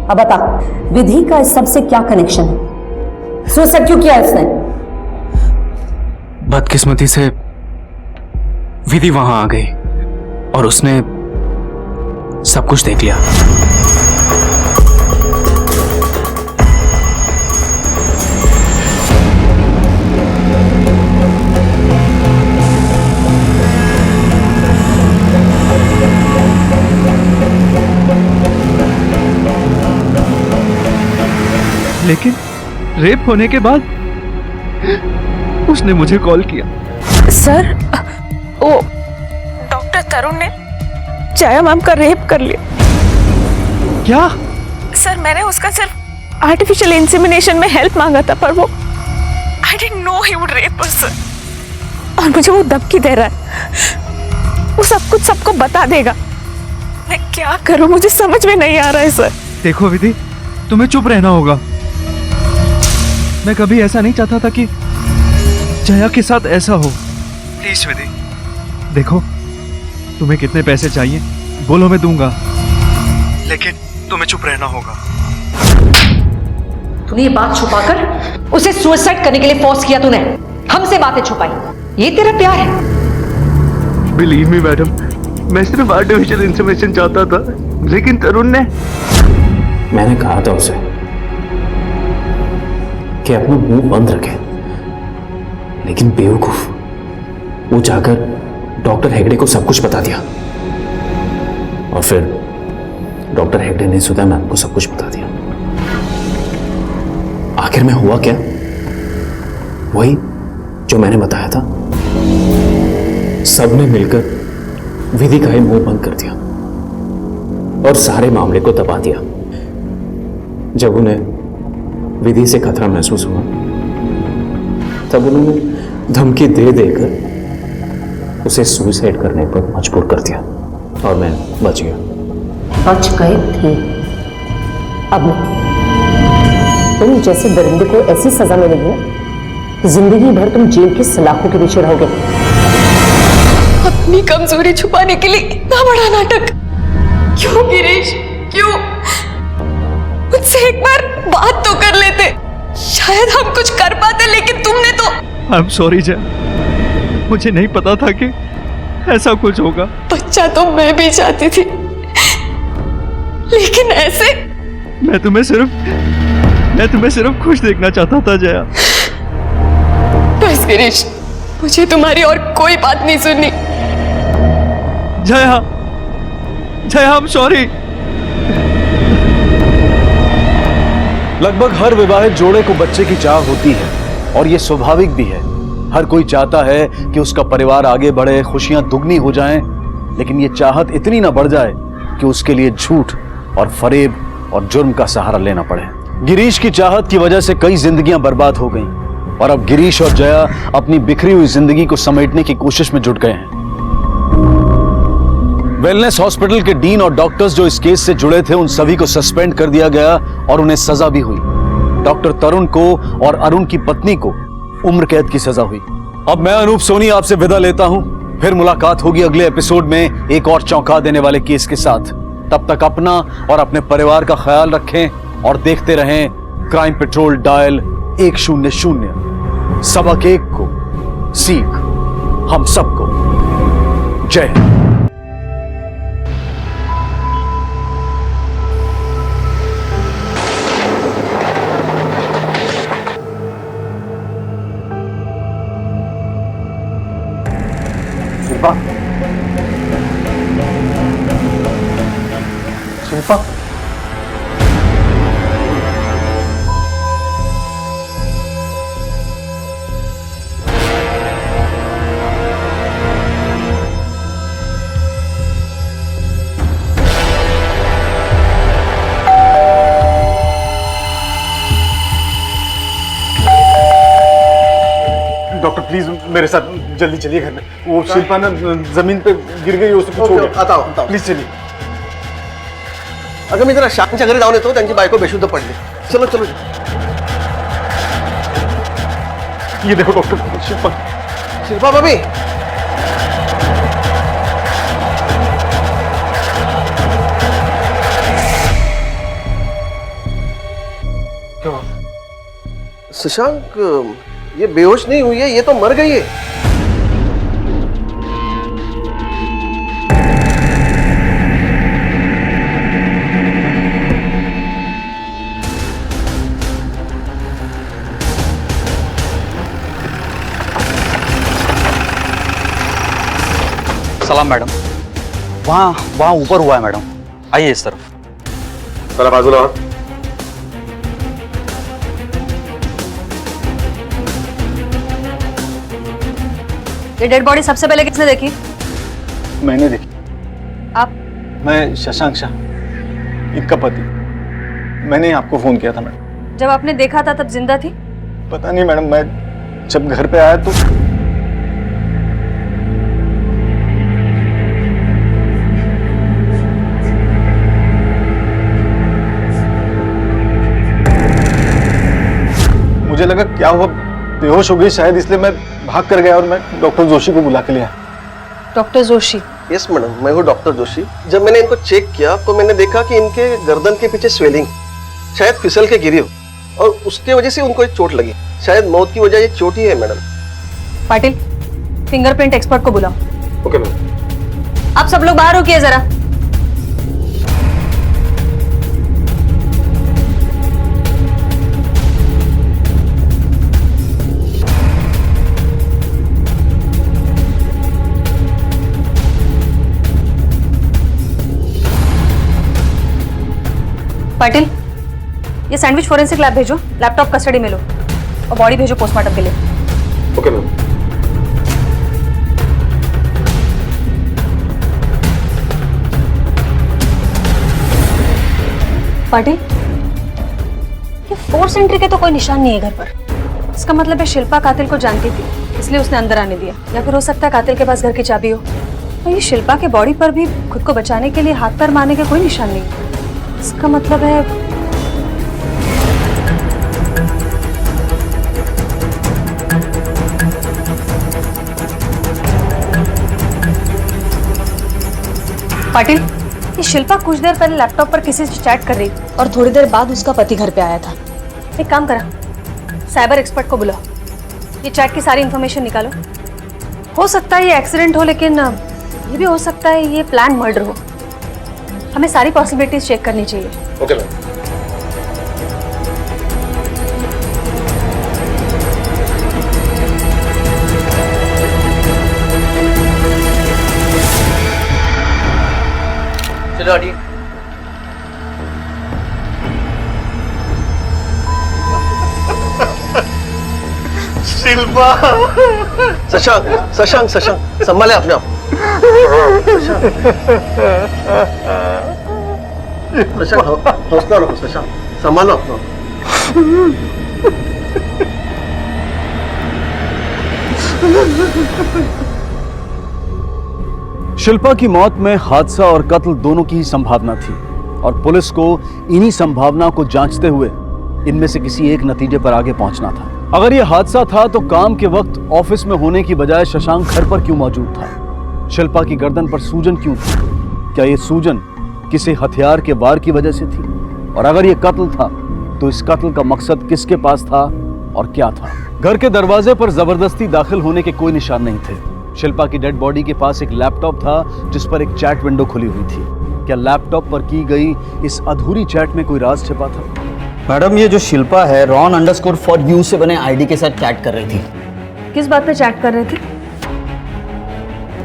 अब बता, विधि का इस सबसे क्या कनेक्शन है? सुसाइड क्यों किया उसने? बदकिस्मती से विधि वहां आ गई और उसने सब कुछ देख लिया। लेकिन रेप होने के बाद उसने मुझे कॉल किया। सर, वो डॉक्टर तरुण ने जया मैम का रेप कर लिया। क्या? सर, मैंने उसका सिर्फ आर्टिफिशियल इंसेमिनेशन में हेल्प मांगा था, पर वो I didn't know he would rape us sir. और मुझे वो धमकी दे रहा है, वो सब कुछ सबको बता देगा। मैं क्या करूं, मुझे समझ में नहीं आ रहा है सर। देखो विधि, तुम्हें चुप रहना होगा। मैं कभी ऐसा नहीं चाहता था कि जया के साथ ऐसा हो। प्लीज विधि, देखो तुम्हें कितने पैसे चाहिए बोलो, मैं दूंगा, लेकिन तुम्हें चुप रहना होगा। तूने ये बात छुपाकर उसे सुसाइड करने के लिए फोर्स किया, तूने हमसे बातें छुपाई, ये तेरा प्यार है? बिलीव मी मैडम, मैं सिर्फ आर्टिफिशियल इंसेमिनेशन चाहता था, लेकिन तरुण ने। मैंने कहा था उसे कि अपना मुंह बंद रखे, लेकिन बेवकूफ वो जाकर डॉक्टर हेगड़े को सब कुछ बता दिया, और फिर डॉक्टर हेगड़े ने सुधा मैम को सब कुछ बता दिया। आखिर में हुआ क्या? वही जो मैंने बताया था, सबने मिलकर विधि का ही मुंह बंद कर दिया और सारे मामले को दबा दिया। जब उन्हें विधि से खतरा महसूस हुआ, तब उन्होंने धमकी दे देकर उसे सुसाइड करने पर मजबूर कर दिया, और मैं बच गया। बच गए थे, अब तुम जैसे दरिंदे को ऐसी सजा मिलेगी ना कि जिंदगी भर तुम जेल की सलाखों के पीछे रहोगे। अपनी कमजोरी छुपाने के लिए इतना बड़ा नाटक क्यों गिरीश, क्यों? मुझसे एक बार बात तो कर लेते, शायद हम कुछ कर पाते, लेकिन तुमने तो। आई एम सॉरी जया, मुझे नहीं पता था कि ऐसा कुछ होगा। बच्चा तो मैं भी चाहती थी, लेकिन ऐसे। मैं तुम्हें सिर्फ खुश देखना चाहता था जया। बस गिरीश, मुझे तुम्हारी और कोई बात नहीं सुननी। Jaya, I am sorry. लगभग हर विवाहित जोड़े को बच्चे की चाह होती है, और ये स्वाभाविक भी है। हर कोई चाहता है कि उसका परिवार आगे बढ़े, खुशियां दुगनी हो जाएं, लेकिन ये चाहत इतनी ना बढ़ जाए कि उसके लिए झूठ और फरेब और जुर्म का सहारा लेना पड़े। गिरीश की चाहत की वजह से कई जिंदगियां बर्बाद हो गईं, और अब गिरीश और जया अपनी बिखरी हुई जिंदगी को समेटने की कोशिश में जुट गए हैं। वेलनेस हॉस्पिटल के डीन और डॉक्टर्स जो इस केस से जुड़े थे, उन सभी को सस्पेंड कर दिया गया और उन्हें सजा भी हुई। डॉक्टर तरुण को और अरुण की पत्नी को उम्र कैद की सजा हुई। अब मैं अनूप सोनी आपसे विदा लेता हूं, फिर मुलाकात होगी अगले एपिसोड में एक और चौंका देने वाले केस के साथ। तब तक अपना और अपने परिवार का ख्याल रखें और देखते रहें क्राइम पेट्रोल डायल 100। सबक एक को सीख हम सबको। जय हिंद। शिल्पा, डॉक्टर प्लीज मेरे साथ जल्दी चलिए घर में। वो शिल्पा ना जमीन पे गिर गई, उसको कुछ हो गया। आता प्लीज चलिए। अगं मी जरा शांतच्या घरी जाऊन येतो, त्यांची बायको बेशुद्ध पडली। चलो चलो। ये देखो डॉक्टर, शिल्पा भाभी। क्या? शशांक, ये बेहोश नहीं हुई है, ये तो मर गई है। सलाम मैडम। वहाँ ऊपर हुआ है मैडम, आइए इस तरफ। चला बाजूला। ये डेड बॉडी सबसे पहले किसने देखी? मैंने देखी। आप? मैं शशांक शाह, इनका पति। मैंने आपको फोन किया था मैडम। जब आपने देखा था तब जिंदा थी? पता नहीं मैडम, मैं जब घर पे आया तो मुझे लगा क्या हुआ, बेहोश हो गई शायद, इसलिए मैं भाग कर गया और मैं डॉक्टर जोशी को बुला के लिया। डॉक्टर जोशी? यस मैडम, मैं हूँ डॉक्टर जोशी। जब मैंने इनको चेक किया तो मैंने देखा कि इनके गर्दन के पीछे स्वेलिंग, शायद फिसल के गिरी हो और उसके वजह से उनको एक चोट लगी। शायद मौत की वजह ये चोट ही है मैडम। पाटिल, फिंगरप्रिंट एक्सपर्ट को बुलाओ। Okay ma'am. आप सब लोग बाहर रुकिए जरा। पाटिल, ये सैंडविच फोरेंसिक लैब भेजो, लैपटॉप कस्टडी में लो और बॉडी भेजो पोस्टमार्टम के लिए। Okay ma'am. पाटिल, ये फोर्स एंट्री के तो कोई निशान नहीं है घर पर। इसका मतलब है शिल्पा कातिल को जानती थी, इसलिए उसने अंदर आने दिया। या फिर हो सकता है कातिल के पास घर की चाबी हो। और ये शिल्पा के बॉडी पर भी खुद को बचाने के लिए हाथ पैर मारने का कोई निशान नहीं। इसका मतलब है पाटिल, ये शिल्पा कुछ देर पहले लैपटॉप पर किसी से चैट कर रही और थोड़ी देर बाद उसका पति घर पे आया था। एक काम करा, साइबर एक्सपर्ट को बुलाओ, ये चैट की सारी इंफॉर्मेशन निकालो। हो सकता है ये एक्सीडेंट हो, लेकिन ये भी हो सकता है ये प्लान मर्डर हो। हमें सारी पॉसिबिलिटीज चेक करनी चाहिए। Okay ma'am. चलो हटिए। शिल्पा। शशांक शशांक शशांक, संभाले अपने आप। शशांक, हौसला रखो शशांक, संभालो अपना। शिल्पा की मौत में हादसा और कत्ल दोनों की ही संभावना थी और पुलिस को इन्हीं संभावना को जांचते हुए इनमें से किसी एक नतीजे पर आगे पहुंचना था। अगर यह हादसा था तो काम के वक्त ऑफिस में होने की बजाय शशांक घर पर क्यों मौजूद था? शिल्पा की गर्दन पर सूजन क्यों थी? क्या यह सूजन किसी हथियार के वार की वजह से थी? और अगर यह कत्ल था तो इस कत्ल का मकसद किसके पास था और क्या था? घर के दरवाजे पर जबरदस्ती दाखिल होने के कोई निशान नहीं थे। शिल्पा की डेड बॉडी के पास एक लैपटॉप था जिस पर एक चैट विंडो खुली हुई थी। क्या लैपटॉप पर की गई इस अधूरी चैट में कोई राज छिपा था? मैडम, ये जो शिल्पा है ron_for_you से बने आईडी के साथ चैट कर रही थी। किस बात पे चैट कर रहे थे?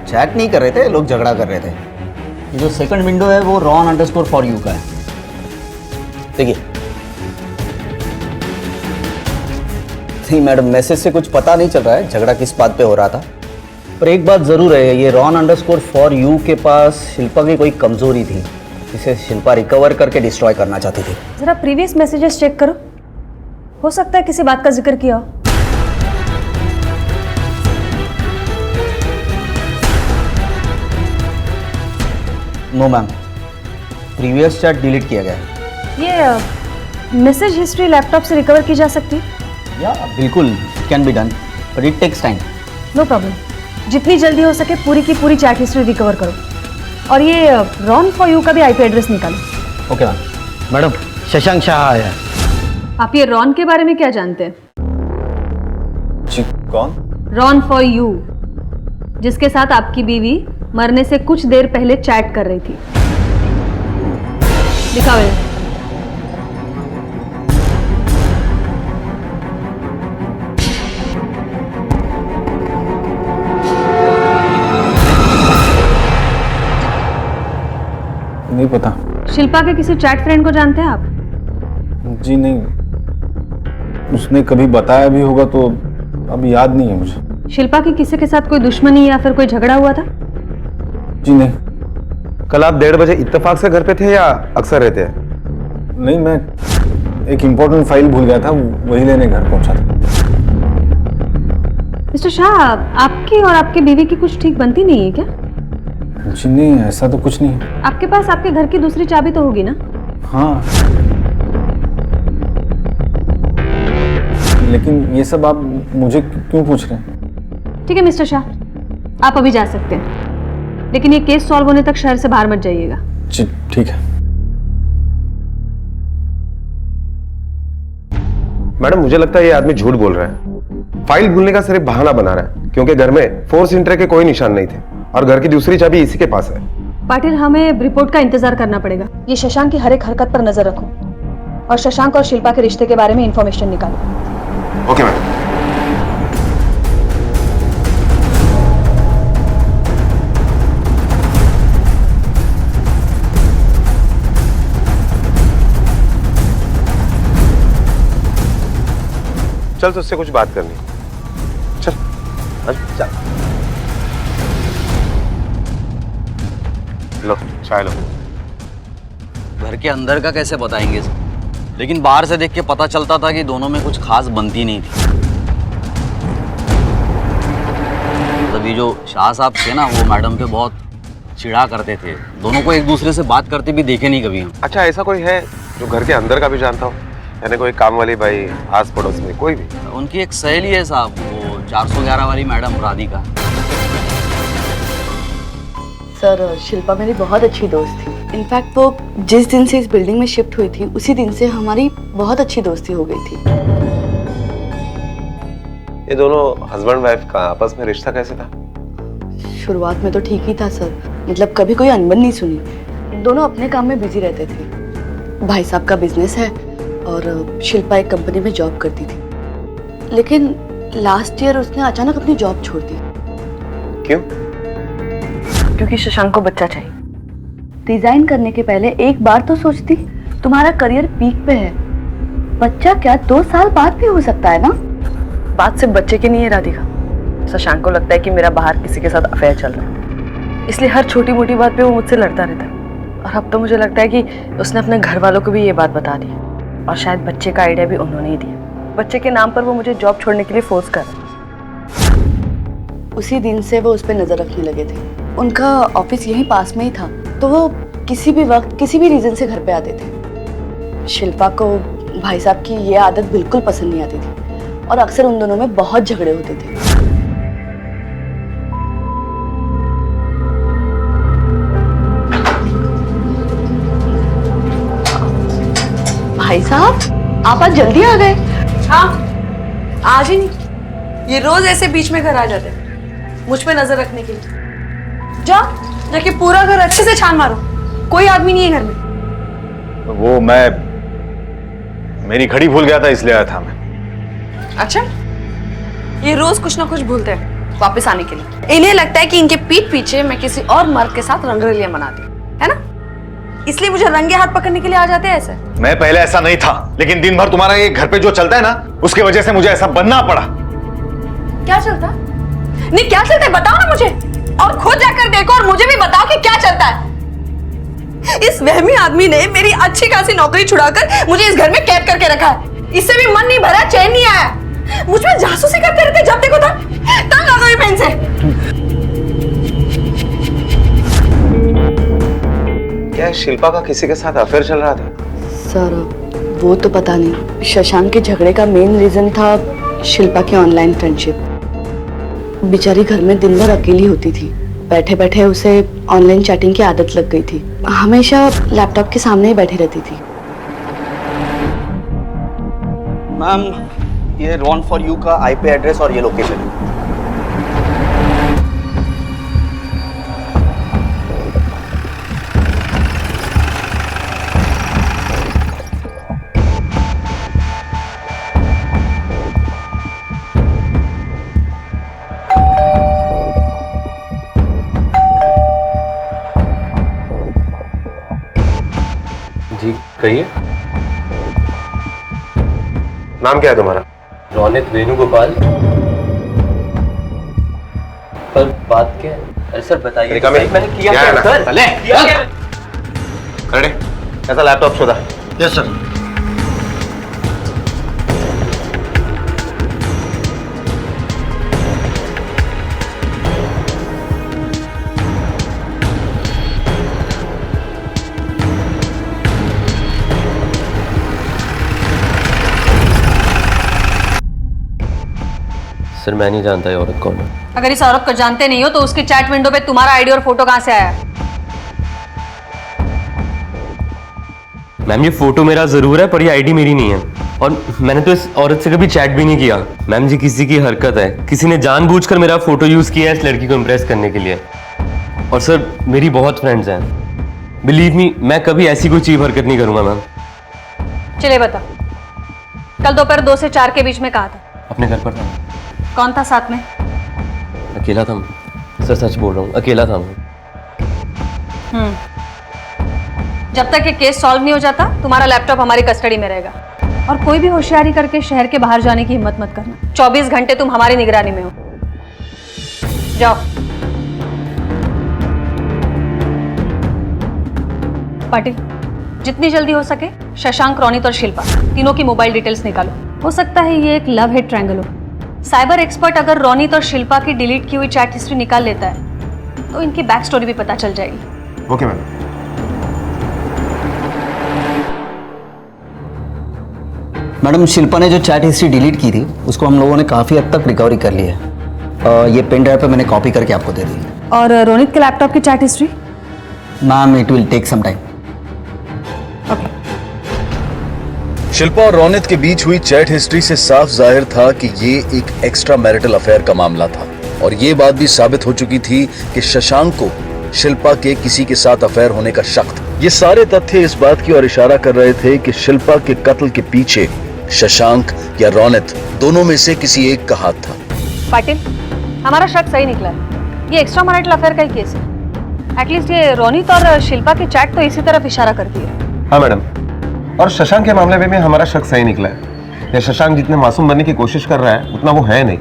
चैट नहीं कर रहे थे, लोग झगड़ा कर रहे थे। ये जो सेकंड विंडो है वो ron_for_you का है। देखिए। नहीं मैडम, मैसेज से कुछ पता नहीं चल रहा है झगड़ा किस बात पे हो रहा था, पर एक बात जरूर है, ये ron_for_you के पास शिल्पा की कोई कमजोरी थी जिसे शिल्पा रिकवर करके डिस्ट्रॉय करना चाहती थी। जरा प्रीवियस मैसेजेस चेक करो, हो सकता है किसी बात का जिक्र किया हो। No ma'am, previous chat delete किया गया है। ये मैसेज हिस्ट्री लैपटॉप से रिकवर की जा सकती है? या बिल्कुल, it can be done, but it takes time. No problem, जितनी जल्दी हो सके पूरी की पूरी चैट हिस्ट्री रिकवर करो और ये ron_for_you का भी आईपी एड्रेस निकालो। Okay ma'am. Madam, Shashank Shah आया है। आप ये रॉन के बारे में क्या जानते हैं? जी, कौन? ron_for_you, जिसके साथ आपकी बीवी मरने से कुछ देर पहले चैट कर रही थी। दिखाओ इन्हें। नहीं पता। शिल्पा के किसी चैट फ्रेंड को जानते हैं आप? जी नहीं, उसने कभी बताया भी होगा तो अब याद नहीं है मुझे। शिल्पा की किसी के साथ कोई दुश्मनी या फिर कोई झगड़ा हुआ था? जी नहीं। कल आप 1:30 बजे इत्तेफाक से घर पे थे या अक्सर रहते हैं? नहीं, मैं एक इम्पोर्टेंट फाइल भूल गया था, वही लेने घर पहुंचा था। मिस्टर शाह, आपकी और आपके बीवी की कुछ ठीक बनती नहीं है क्या? जी नहीं, ऐसा तो कुछ नहीं है। आपके पास आपके घर की दूसरी चाबी तो होगी ना? हाँ, लेकिन ये सब आप मुझे क्यों पूछ रहे हैं? ठीक है मिस्टर शाह, आप अभी जा सकते हैं, लेकिन ये केस सॉल्व होने तक शहर से बाहर मत जाइएगा। जी ठीक है। मैडम मुझे लगता है ये आदमी झूठ बोल रहा है। फाइल भूलने का सिर्फ बहाना बना रहा है, क्योंकि घर में फोर्स एंट्री के कोई निशान नहीं थे और घर की दूसरी चाबी इसी के पास है। पाटिल, हमें रिपोर्ट का इंतजार करना पड़ेगा। ये शशांक की हर एक हरकत पर नजर रखो और शशांक और शिल्पा के रिश्ते के बारे में इंफॉर्मेशन निकालो। Okay madam. चल तुझसे कुछ बात करनी। चल चल। लो चाय लो। घर के अंदर का कैसे बताएंगे सर? लेकिन बाहर से देख के पता चलता था कि दोनों में कुछ खास बनती नहीं थी। मतलब ये जो शाह साहब थे ना, वो मैडम पे बहुत चिढ़ा करते थे। दोनों को एक दूसरे से बात करते भी देखे नहीं कभी हम। अच्छा ऐसा कोई है जो घर के अंदर का भी जानता हो? यानी कोई काम वाली भाई, आस पड़ोस में कोई भी? उनकी एक सहेली है साहब, वो 411 वाली मैडम राधिका। सर शिल्पा मेरी बहुत अच्छी दोस्त थी। इनफैक्ट वो जिस दिन से इस बिल्डिंग में शिफ्ट हुई थी उसी दिन से हमारी बहुत अच्छी दोस्ती हो गई थी। ये दोनों हस्बैंड वाइफ का आपस में रिश्ता कैसे था? शुरुआत में तो ठीक ही था सर, मतलब कभी कोई अनबन नहीं सुनी। दोनों अपने काम में बिजी रहते थे। भाई साहब का बिजनेस है और शिल्पा एक कंपनी में जॉब करती थी, लेकिन लास्ट ईयर उसने अचानक अपनी जॉब छोड़ दी। क्यों? क्योंकि शशांक को बच्चा चाहिए। रिजाइन करने के पहले एक बार तो सोचती, तुम्हारा करियर पीक पे है, बच्चा क्या 2 साल बाद भी हो सकता है ना। बात सिर्फ बच्चे की नहीं है राधिका, शशांक को लगता है कि मेरा बाहर किसी के साथ अफेयर चल रहा है, इसलिए हर छोटी मोटी बात पे वो मुझसे लड़ता रहता है। और अब तो मुझे लगता है कि उसने अपने घर वालों को भी ये बात बता दी और शायद बच्चे का आइडिया भी उन्होंने ही दिया। बच्चे के नाम पर वो मुझे जॉब छोड़ने के लिए फोर्स कर रहा है। उसी दिन से वो उस पर नजर रखने लगे थे। उनका ऑफिस यहीं पास में ही था, तो वो किसी भी वक्त किसी भी रीजन से घर पे आते थे। शिल्पा को भाई साहब की ये आदत बिल्कुल पसंद नहीं आती थी और अक्सर उन दोनों में बहुत झगड़े होते थे। भाई साहब आप आज जल्दी आ गए। हाँ, आज ही नहीं, ये रोज ऐसे बीच में घर आ जाते हैं मुझ पे नजर रखने के लिए। जाके पूरा घर अच्छे से छान मारो, कोई आदमी नहीं है घर में। वो मेरी घड़ी भूल गया था इसलिए आया था मैं। अच्छा, ये रोज कुछ ना कुछ भूलते हैं वापस आने के लिए। इन्हें लगता है कि इनके पीठ पीछे मैं किसी और मर्द के साथ रंगरलियां मनाती हूँ, है ना? इसलिए मुझे रंगे हाथ पकड़ने के लिए आ जाते हैं ऐसे। मैं पहले ऐसा नहीं था, लेकिन दिन भर तुम्हारा ये घर पे जो चलता है ना, उसकी वजह से मुझे ऐसा बनना पड़ा। क्या चलता है? नहीं क्या चलता है बताओ ना मुझे, और खुद जाकर देखो और मुझे भी बताओ कि क्या चलता है। इस वहमी आदमी ने मेरी अच्छी खासी नौकरी छुड़ाकर मुझे इस घर में कैद करके रखा है। इससे भी मन नहीं भरा, चैन नहीं आया। मुझ में जासूसी करते रहते, जब देखो तंग आ गई मैं इनसे। क्या शिल्पा का किसी के साथ अफेयर चल रहा था? सर वो तो पता नहीं। शशांक के झगड़े का मेन रीजन था शिल्पा की ऑनलाइन फ्रेंडशिप। बेचारी घर में दिन भर अकेली होती थी, बैठे बैठे उसे ऑनलाइन चैटिंग की आदत लग गई थी। हमेशा लैपटॉप के सामने ही बैठी रहती थी। मैम, ये रॉन फॉर यू का आईपी एड्रेस और ये लोकेशन है। जी कहिए। नाम क्या है तुम्हारा? रोनित वेणुगोपाल। पर बात क्या है सर, बताइए। मैंने किया क्या सर? अरे ऐसा लैपटॉप शोधा। Yes sir. सर मैं नहीं जानता ये औरत कौन है। अगर इस औरत को जानते नहीं हो तो उसकी चैट विंडो पे तुम्हारा आईडी और फोटो कहाँ से आया? मैम ये फोटो मेरा जरूर है पर ये आईडी मेरी नहीं है और मैंने तो इस औरत से कभी चैट भी नहीं किया। मैम जी किसी की हरकत है, किसी ने जानबूझकर मेरा फोटो यूज किया है इस लड़की को इम्प्रेस करने के लिए। और सर मेरी बहुत फ्रेंड्स हैं, बिलीव मी मैं कभी ऐसी कोई चीप हरकत नहीं करूंगा मैम। चलिए बता, कल दोपहर 2 से 4 के बीच में कहा था? अपने घर पर था। कौन था साथ में? अकेला था। सर सच बोल रहा हूँ, अकेला था मैं। जब तक ये केस सॉल्व नहीं हो जाता तुम्हारा लैपटॉप हमारी कस्टडी में रहेगा और कोई भी होशियारी करके शहर के बाहर जाने की हिम्मत मत करना। 24 घंटे तुम हमारी निगरानी में हो। जाओ। पाटिल, जितनी जल्दी हो सके शशांक, रोनित और शिल्पा तीनों की मोबाइल डिटेल्स निकालो। हो सकता है ये एक लव हेट ट्रायंगल हो। साइबर एक्सपर्ट अगर रोनित और शिल्पा की डिलीट की हुई चैट हिस्ट्री निकाल लेता है तो इनकी बैक स्टोरी भी पता चल जाएगी। Okay ma'am. मैडम शिल्पा ने जो चैट हिस्ट्री डिलीट की थी उसको हम लोगों ने काफ़ी हद तक रिकवरी कर ली है। ये पेन ड्राइव पे मैंने कॉपी करके आपको दे दी। और रोनित के लैपटॉप की chat history? Ma'am it will take some time. Shilpa और रोनित के बीच हुई चैट हिस्ट्री से साफ जाहिर था कि ये एक एक्स्ट्रा मैरिटल अफेयर का मामला था और ये बात भी साबित हो चुकी थी कि शशांक को शिल्पा के किसी के साथ अफेयर होने का शक था। ये सारे तथ्य इस बात की ओर इशारा कर रहे थे कि शिल्पा के कत्ल के पीछे शशांक या रोनित दोनों में से किसी एक का हाथ था। पाटिल, हमारा शक सही निकला है। ये एक्स्ट्रा मैरिटल अफेयर का ही केस है। एटलीस्ट ये रोनित और शिल्पा की चैट तो इसी तरफ इशारा करती है। हाँ मैडम, और शशांक के मामले में भी हमारा शक सही निकला है। ये शशांक जितने मासूम बनने की कोशिश कर रहा है उतना वो है नहीं।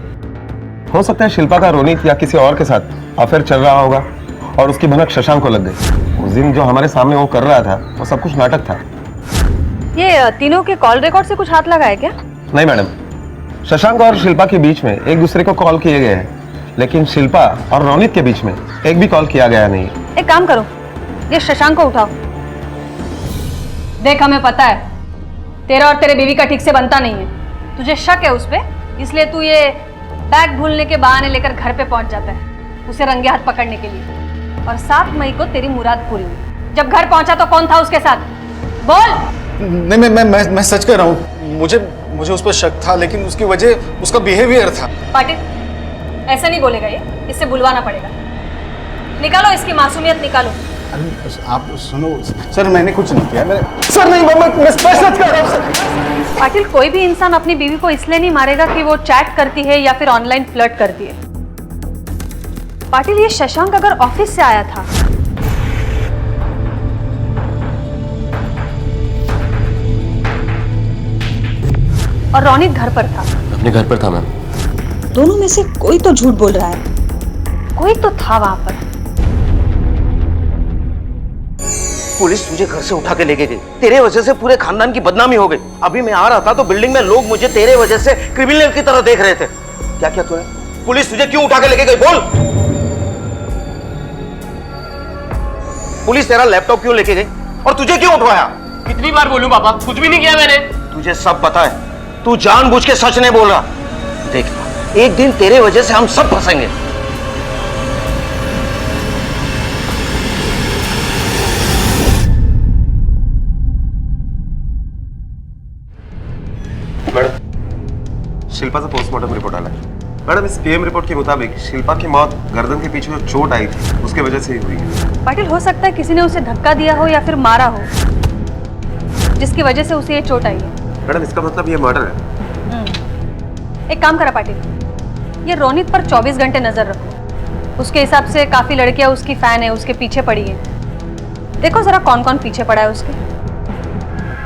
हो सकता है शिल्पा का रोनित या किसी और के साथ अफेयर चल रहा होगा और उसकी भनक शशांक को लग गई। उस दिन जो हमारे सामने वो कर रहा था वो सब कुछ नाटक था। ये तीनों के कॉल रिकॉर्ड से कुछ हाथ लगा है क्या? नहीं मैडम, शशांक और शिल्पा के बीच में एक दूसरे को कॉल किए गए हैं, लेकिन शिल्पा और रोनित के बीच में एक भी कॉल किया गया नहीं। एक काम करो, ये शशांक को उठाओ। देख, हमें पता है तेरा और तेरे बीवी का ठीक से बनता नहीं है। तुझे शक है उस पे, इसलिए तू ये बैग भूलने के बहाने लेकर घर पे पहुंच जाता है उसे रंगे हाथ पकड़ने के लिए। और 7 मई को तेरी मुराद पूरी हुई। जब घर पहुंचा तो कौन था उसके साथ? बोल। नहीं, मैं सच कह रहा हूँ। मुझे उस पर शक था, लेकिन उसकी वजह उसका बिहेवियर था। पाटिल, ऐसा नहीं बोलेगा ये, इससे बुलवाना पड़ेगा। निकालो इसकी मासूमियत, निकालो। आप सुनो सर, मैंने कुछ नहीं किया। सर नहीं, मैं सच कह रहा हूँ सर। पाटिल, कोई भी इंसान अपनी बीवी को इसलिए नहीं मारेगा कि वो चैट करती है या फिर ऑनलाइन फ्लर्ट करती है। पाटिल, ये शशांक अगर ऑफिस से आया था और रोनित घर पर था। अपने घर पर था मैम। दोनों में से कोई तो झूठ बोल रहा है। कोई तो था वहां पर। पुलिस तुझे घर से उठा के लेके गई। तेरे वजह से पूरे खानदान की बदनामी हो गई। अभी मैं आ रहा था तो बिल्डिंग में लोग मुझे तेरे वजह से क्रिमिनल की तरह देख रहे थे। क्या क्या तूने? पुलिस तुझे क्यों उठा के लेके गई? बोल। पुलिस तेरा लैपटॉप क्यों लेके गई और तुझे क्यों उठवाया? कितनी बार बोलूं पापा, कुछ भी नहीं किया मैंने। तुझे सब पता है, तू जानबूझ के सच नहीं बोल रहा। देख, एक दिन तेरे वजह से हम सब फंसेंगे। मैडम, शिल्पा से पोस्टमार्टम रिपोर्ट आना है। मैडम, इस पीएम रिपोर्ट के मुताबिक शिल्पा की मौत गर्दन के पीछे जो चोट आई थी उसके वजह से ही हुई है। पाटिल, हो सकता है किसी ने उसे धक्का दिया हो या फिर मारा हो, जिसकी वजह से उसे ये चोट आई है। मैडम, इसका मतलब ये मर्डर है। एक काम करा पाटिल, ये रोनित पर 24 घंटे नजर रखो। उसके हिसाब से काफी लड़कियां उसकी फैन है, उसके पीछे पड़ी है। देखो जरा कौन कौन पीछे पड़ा है उसके।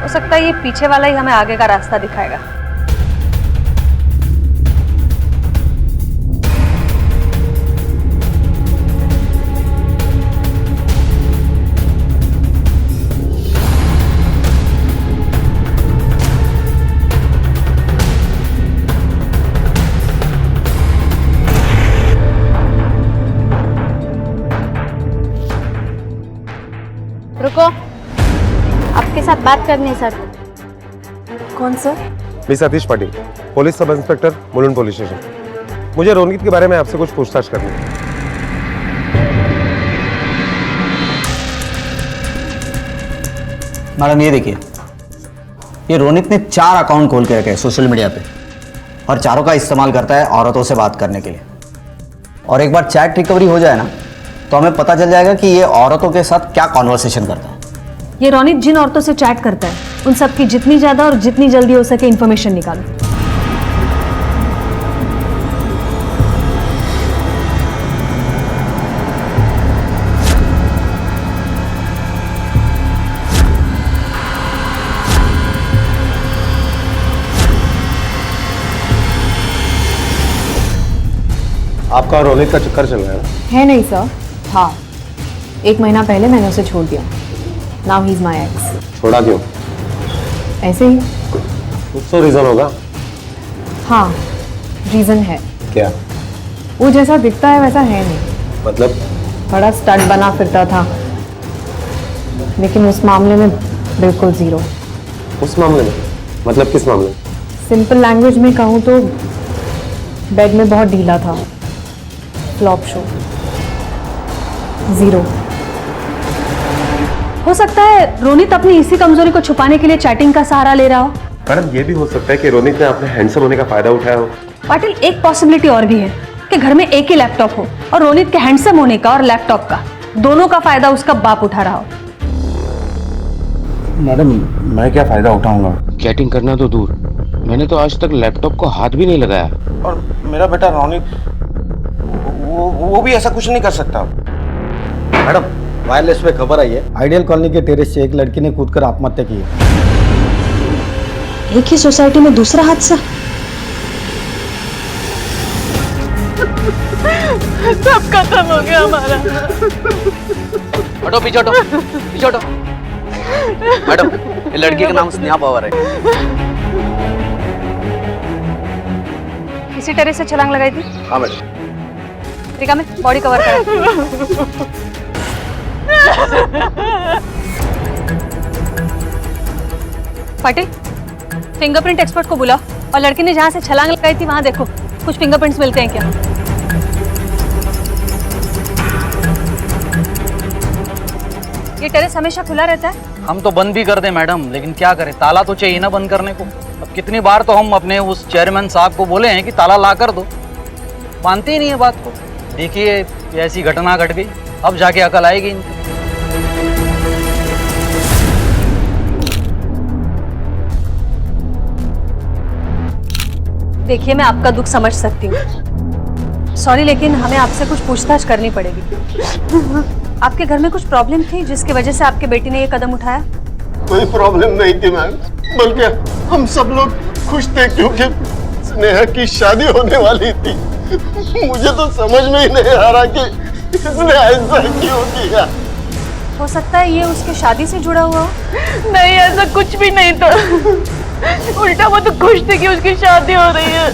हो सकता है ये पीछे वाला ही हमें आगे का रास्ता दिखाएगा। रुको, आपके साथ बात करनी है सर। कौन सर? मैं Satish Patil, police sub inspector, Mulund police station. मुझे रोनित के बारे में आपसे कुछ पूछताछ करनी है। मैडम ये देखिए, ये रोनित ने 4 अकाउंट खोल के रखे हैं सोशल मीडिया पे और चारों का इस्तेमाल करता है औरतों से बात करने के लिए। और एक बार चैट रिकवरी हो जाए ना तो हमें पता चल जाएगा कि ये औरतों के साथ क्या कॉन्वर्सेशन करता है। ये रोनित जिन औरतों से चैट करता है उन सब की जितनी ज्यादा और जितनी जल्दी हो सके इंफॉर्मेशन निकालो। आपका और रोनित का चक्कर चल रहा है ना? है नहीं सर, हाँ 1 महीना पहले मैंने उसे छोड़ दिया। Now he is my ex. छोड़ा क्यों? ऐसे ही। कुछ तो रीजन होगा। हाँ रीजन है। क्या? वो जैसा दिखता है वैसा है नहीं। मतलब? बड़ा स्टड बना फिरता था, लेकिन उस मामले में बिल्कुल जीरो। उस मामले में? मतलब किस मामले में? सिंपल लैंग्वेज में कहूँ तो बेड में बहुत ढीला था। Flop show, zero. हो सकता है रोनित अपनी इसी कमजोरी को छुपाने के लिए चैटिंग का सहारा ले रहा हो। मैडम ये भी हो सकता है कि रोनित ने अपने हैंडसम होने का फायदा उठाया हो। पाटिल एक पॉसिबिलिटी और भी है कि घर में एक ही लैपटॉप हो और रोनित के हैंडसम होने का और लैपटॉप का दोनों का फायदा उसका बाप उठा रहा हो। मैडम मैं क्या फायदा उठाऊंगा? चैटिंग करना तो दूर, मैंने तो आज तक लैपटॉप को हाथ भी नहीं लगाया। और मेरा बेटा रोनित वो भी ऐसा कुछ नहीं कर सकता। मैडम वायरलेस पे खबर आई है, आइडियल कॉलोनी के टेरेस से एक लड़की ने कूदकर आत्महत्या की है। एक ही सोसाइटी में दूसरा हादसा। सब खत्म हो गया हमारा। हटो पीछे हटो, पीछे हटो। मैडम ये लड़की का नाम स्नेहा पवार है। इसी टेरेस से छलांग लगाई थी? हाँ मैडम। रिका में बॉडी कवर करा। पाटिल फिंगरप्रिंट एक्सपर्ट को बुलाओ और लड़की ने जहाँ से छलांग लगाई थी वहाँ देखो कुछ फिंगरप्रिंट्स मिलते हैं क्या। ये टेरेस हमेशा खुला रहता है? हम तो बंद भी कर दें मैडम, लेकिन क्या करें, ताला तो चाहिए ना बंद करने को। अब कितनी बार तो हम अपने उस चेयरमैन साहब को बोले हैं कि ताला ला कर दो, मानते ही नहीं है बात को। देखिए ऐसी घटना घट गई, अब जाके अकल आएगी इनकी। देखिए मैं आपका दुख समझ सकती हूँ, सॉरी, लेकिन हमें आपसे कुछ पूछताछ करनी पड़ेगी। आपके घर में कुछ प्रॉब्लम थी जिसकी वजह से आपके बेटी ने ये कदम उठाया? कोई प्रॉब्लम नहीं थी मैम, बल्कि हम सब लोग खुश थे क्योंकि स्नेहा की शादी होने वाली थी। मुझे तो समझ में ही नहीं आ रहा कि इसने ऐसा क्यों किया। हो सकता है ये उसके शादी से जुड़ा हुआ हो। नहीं ऐसा कुछ भी नहीं था, उल्टा वो तो खुश थे कि उसकी शादी हो रही है।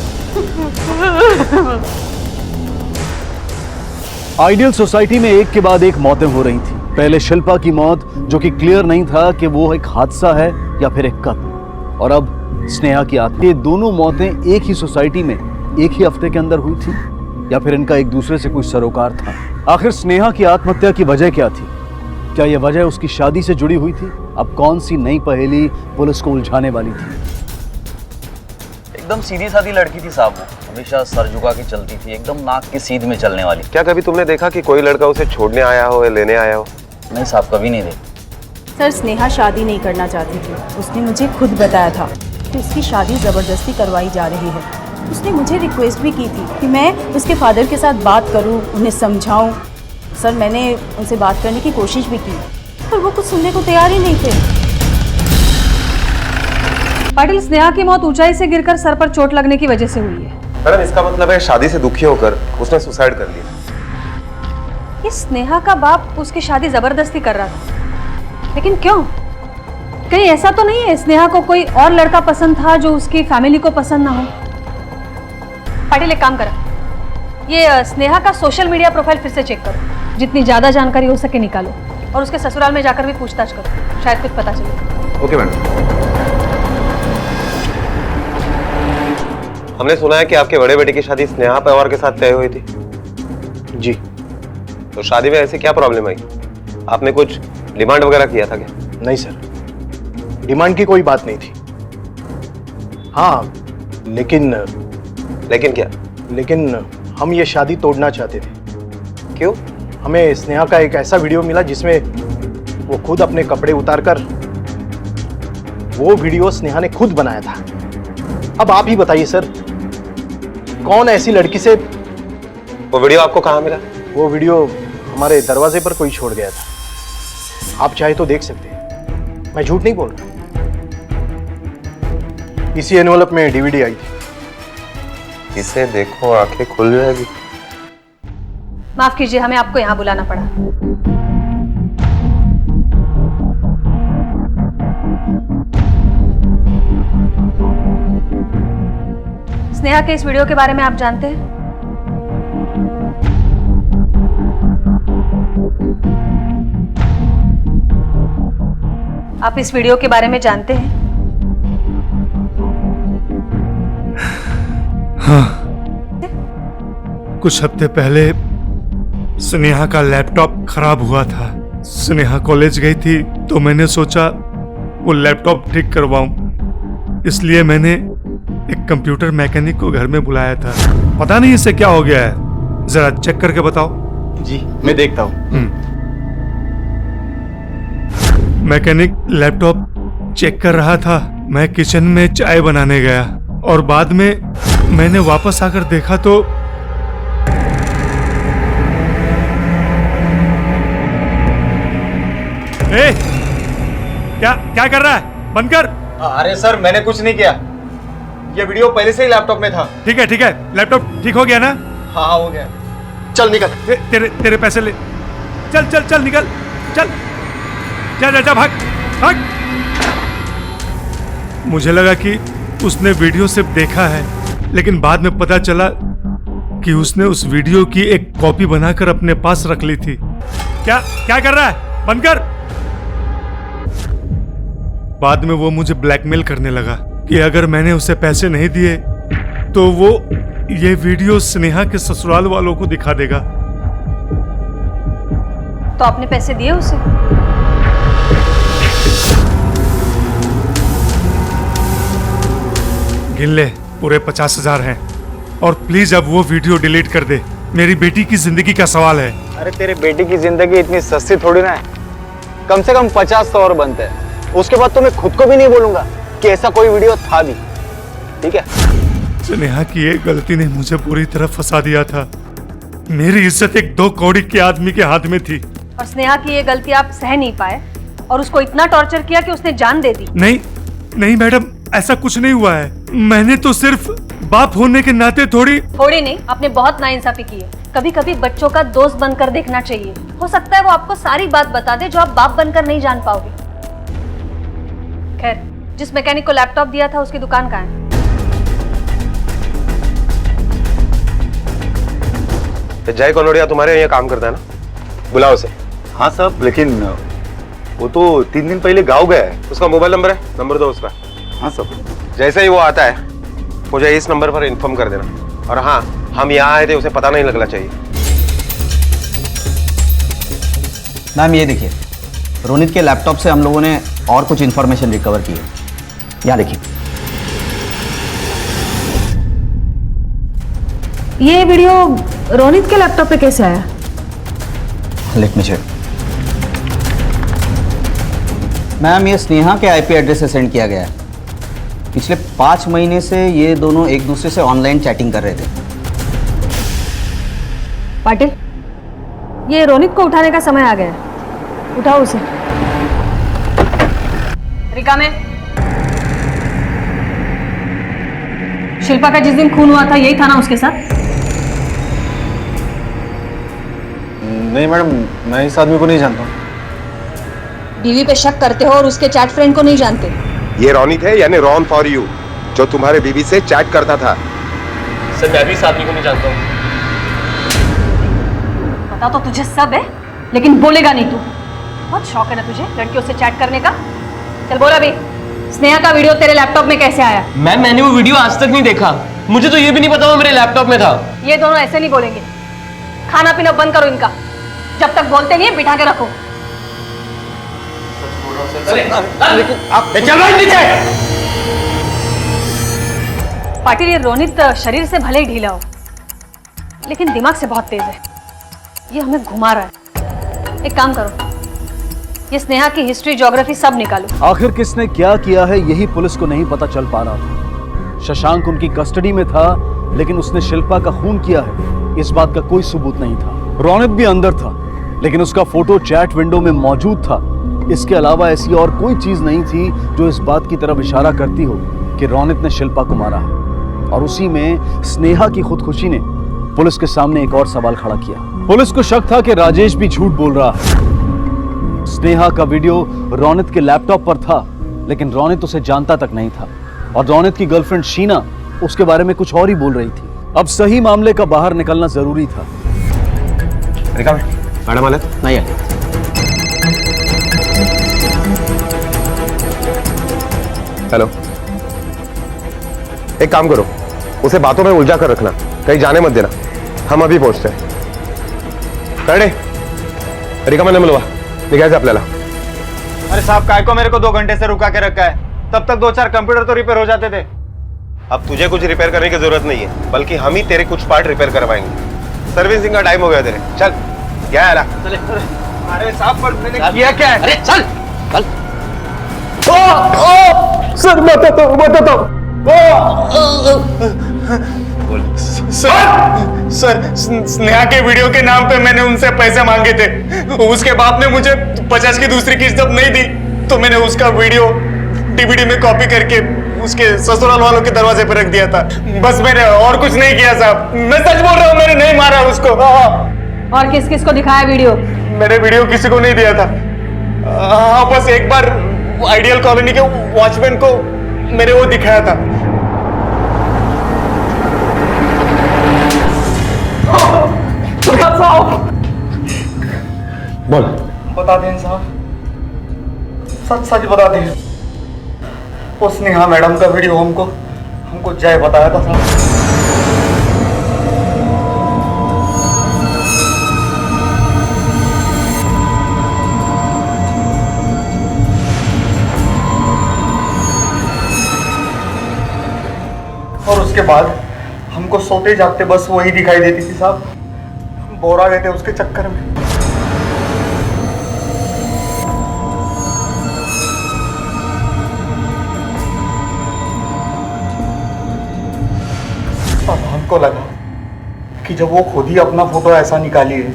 आइडियल सोसाइटी में एक के बाद एक मौतें हो रही थी। पहले शिल्पा की मौत जो कि क्लियर नहीं था कि वो एक हादसा है या फिर एक कत्ल, और अब स्नेहा की आत्महत्या। ये दोनों मौतें एक ही सोसाइटी में एक ही हफ्ते के अंदर हुई थी या फिर इनका एक दूसरे से कोई सरोकार था? आखिर स्नेहा की आत्महत्या की वजह क्या थी? क्या यह वजह उसकी शादी से जुड़ी हुई थी? अब कौन सी नई पहेली पुलिस को उलझाने वाली थी? एकदम सीधी सादी लड़की थी साहब, वो हमेशा सर झुका के चलती थी, एकदम नाक की सीध में चलने वाली। क्या कभी तुमने देखा कि कोई लड़का उसे छोड़ने आया हो या लेने आया हो? नहीं साहब, कभी नहीं देखा। सर स्नेहा शादी नहीं करना चाहती थी, उसने मुझे खुद बताया था कि उसकी शादी ज़बरदस्ती करवाई जा रही है। उसने मुझे रिक्वेस्ट भी की थी कि मैं उसके फादर के साथ बात करूं, उन्हें समझाऊं। सर मैंने उनसे बात करने की कोशिश भी की पर वो कुछ सुनने को तैयार ही नहीं थे। पाटिल स्नेहा की मौत ऊंचाई से गिरकर सर पर चोट लगने की वजह से हुई है। मैडम इसका मतलब है शादी से दुखी होकर उसने सुसाइड कर लिया। ये स्नेहा का बाप उसकी शादी जबरदस्ती कर रहा था, लेकिन क्यों? कहीं ऐसा तो नहीं है स्नेहा को कोई और लड़का पसंद था जो उसकी फैमिली को पसंद ना हो? पाटिल एक काम करा, ये स्नेहा का सोशल मीडिया प्रोफाइल फिर से चेक करो, जितनी ज्यादा जानकारी हो सके निकालो और उसके ससुराल में जाकर भी पूछताछ करो, शायद कुछ पता चले। Okay madam. हमने सुना है कि आपके बड़े बेटे की शादी स्नेहा पवार के साथ तय हुई थी। जी। तो शादी में ऐसी क्या प्रॉब्लम आई? आपने कुछ डिमांड वगैरह किया था क्या? नहीं सर, डिमांड की कोई बात नहीं थी। हाँ लेकिन क्या? लेकिन हम ये शादी तोड़ना चाहते थे। क्यों? हमें स्नेहा का एक ऐसा वीडियो मिला जिसमें वो खुद अपने कपड़े उतारकर, वो वीडियो स्नेहा ने खुद बनाया था। अब आप ही बताइए सर, कौन ऐसी लड़की से? वो वीडियो आपको कहाँ मिला? वो वीडियो हमारे दरवाजे पर कोई छोड़ गया था, आप चाहे तो देख सकते हैं, मैं झूठ नहीं बोल रहा। इसी एनवेलप में डीवीडी आई थी। इसे देखो, आंखें खुल जाएगी। माफ कीजिए, हमें आपको यहाँ बुलाना पड़ा। स्नेहा के इस वीडियो के बारे में आप जानते हैं? आप इस वीडियो के बारे में जानते हैं? हाँ, कुछ हफ्ते पहले स्नेहा का लैपटॉप खराब हुआ था। स्नेहा कॉलेज गई थी तो मैंने सोचा वो लैपटॉप ठीक करवाऊं, इसलिए मैंने एक कंप्यूटर मैकेनिक को घर में बुलाया था। पता नहीं इसे क्या हो गया है, जरा चेक करके बताओ। जी मैं देखता हूं। मैकेनिक लैपटॉप चेक कर रहा था, मैं किचन में चाय बनाने गया और बाद में मैंने वापस आकर देखा तो ए, क्या कर रहा है? बंद कर। अरे सर, मैंने कुछ नहीं किया, ये वीडियो पहले से ही लैपटॉप में था। ठीक है, लैपटॉप ठीक हो गया ना? हाँ हो गया। चल निकल। तेरे पैसे ले। चल निकल, चल जा भाग। मुझे लगा कि उसने वीडियो सिर्फ देखा है, लेकिन बाद में पता चला कि उसने उस वीडियो की एक कॉपी बनाकर अपने पास रख ली थी। क्या कर रहा है? बंद कर। बाद में वो मुझे ब्लैकमेल करने लगा कि अगर मैंने उसे पैसे नहीं दिए तो वो ये वीडियो स्नेहा के ससुराल वालों को दिखा देगा। तो आपने पैसे दिए उसे? गिन ले, पूरे 50,000 हैं। और प्लीज अब वो वीडियो डिलीट कर दे, मेरी बेटी की जिंदगी का सवाल है। अरे तेरे बेटी की जिंदगी इतनी सस्ती थोड़ी ना है, कम से कम 50 तो और बनते हैं। उसके बाद तो मैं खुद को भी नहीं बोलूंगा कि ऐसा कोई वीडियो था भी। ठीक है? स्नेहा की एक गलती ने मुझे पूरी तरह फंसा दिया था। मेरी इज्जत एक 2 कौड़ी के आदमी के हाथ में थी। और स्नेहा की ये गलती आप सह नहीं पाए और उसको इतना टॉर्चर किया कि उसने जान दे दी। नहीं मैडम, ऐसा कुछ नहीं हुआ है। मैंने तो सिर्फ बाप होने के नाते थोड़ी नहीं, आपने बहुत नाइंसाफी की है। कभी कभी बच्चों का दोस्त बनकर देखना चाहिए। हो सकता है वो आपको सारी बात बता दे जो आप बाप बनकर नहीं जान पाओगे। खैर, जिस मैकेनिक को लैपटॉप दिया था उसकी दुकान कहाँ है? जय कनोडिया तुम्हारे यहाँ काम करता है ना? बुलाओ उसे। हाँ साहब, लेकिन वो तो 3 दिन पहले गाँव गया है। उसका मोबाइल नंबर है? नंबर दो उसका। हाँ साहब। जैसे ही वो आता है मुझे इस नंबर पर इन्फॉर्म कर देना। और हाँ, हम यहाँ आए थे, उसे पता नहीं लगना चाहिए। मैम ये देखिए, रोनित के लैपटॉप से हम लोगों ने और कुछ इंफॉर्मेशन रिकवर की है। यहाँ देखिए, ये वीडियो रोनित के लैपटॉप पे कैसे आया? Let me check. मैम ये स्नेहा के आईपी एड्रेस से सेंड किया गया है। पिछले 5 महीने से ये दोनों एक दूसरे से ऑनलाइन चैटिंग कर रहे थे। पाटिल, ये रोनित को उठाने का समय आ गया है। उठाओ उसे। रिका में शिल्पा का जिस दिन खून हुआ था यही था ना उसके साथ? नहीं मैडम, मैं इस आदमी को नहीं जानता। बीवी पे शक करते हो और उसके चैट फ्रेंड को नहीं जानते? ये रोनित है, यानी रॉन फॉर यू, जो तुम्हारे बीवी से चैट करता था। सर मैं भी इस आदमी को नहीं जानता हूँ। पता तो तुझे सब है, लेकिन बोलेगा नहीं तू। बहुत शौक है ना तुझे लड़कियों से चैट करने का? चल बोला भी, स्नेहा का वीडियो तेरे लैपटॉप में कैसे आया? मैम मैंने वो वीडियो आज तक नहीं देखा, मुझे तो ये भी नहीं पता वो मेरे लैपटॉप में था। ये दोनों ऐसे नहीं बोलेंगे। खाना पीना बंद करो इनका। जब तक बोलते नहीं है बिठा के रखो। पाटिल, ये रोनित शरीर से भले ही ढीला हो लेकिन दिमाग से बहुत तेज है। ये हमें घुमा रहा है। एक काम करो, ये स्नेहा की हिस्ट्री, ज्योग्राफी सब निकालो। आखिर किसने क्या किया है यही पुलिस को नहीं पता चल पा रहा था। शशांक उनकी कस्टडी में था लेकिन उसने शिल्पा का खून किया है इस बात का कोई सबूत नहीं था। रौनित भी अंदर था लेकिन उसका फोटो चैट विंडो में मौजूद था। इसके अलावा ऐसी और कोई चीज नहीं थी जो इस बात की तरफ इशारा करती हो कि रौनित ने शिल्पा को मारा है। और उसी में स्नेहा की खुदकुशी ने पुलिस के सामने एक और सवाल खड़ा किया। पुलिस को शक था कि राजेश भी झूठ बोल रहा है। स्नेहा का वीडियो रौनित के लैपटॉप पर था लेकिन रौनित उसे जानता तक नहीं था और रौनित की गर्लफ्रेंड शीना उसके बारे में कुछ और ही बोल रही थी। अब सही मामले का बाहर निकलना जरूरी था। मैडम आले नहीं आले। हेलो, एक काम करो, उसे बातों में उलझा कर रखना, कहीं जाने मत देना। हम अभी पहुंचते हैं। रिका मैंने मिलवा निघायचं आपल्याला। अरे साहब, काय को मेरे को 2 घंटे से रुका के रखा है? तब तक 2-4 कंप्यूटर तो रिपेयर हो जाते थे। अब तुझे कुछ रिपेयर करने की जरूरत नहीं है, बल्कि हम ही तेरे कुछ पार्ट रिपेयर करवाएंगे। सर्विसिंग का टाइम हो गया तेरे। चल क्या है? अरे साहब, पर मैंने किया क्या है? अरे चल चल। सर बताता हूँ। सर, स्नेहा के वीडियो के नाम पे मैंने उनसे पैसे मांगे थे। उसके बाप ने मुझे 50 की दूसरी किस्त जब नहीं दी तो मैंने उसका वीडियो डीवीडी में कॉपी करके उसके ससुराल वालों के दरवाजे पे रख दिया था। बस मैंने और कुछ नहीं किया साहब। मैं सच बोल रहा हूँ, मैंने नहीं मारा उसको। और किस किस को दिखाया वीडियो? मैंने वीडियो किसी को नहीं दिया था। हाँ, बस एक बार आइडियल कॉलोनी के वॉचमैन को मैंने वो दिखाया था। बोल। बता दें साहब, सच बता दें। वो स्नेहा मैडम का वीडियो हमको जय बताया था साहब। और उसके बाद हमको सोते जागते बस वही दिखाई देती थी साहब। बोर आ गए थे उसके चक्कर में। अब हमको लगा कि जब वो खुद ही अपना फोटो ऐसा निकाली है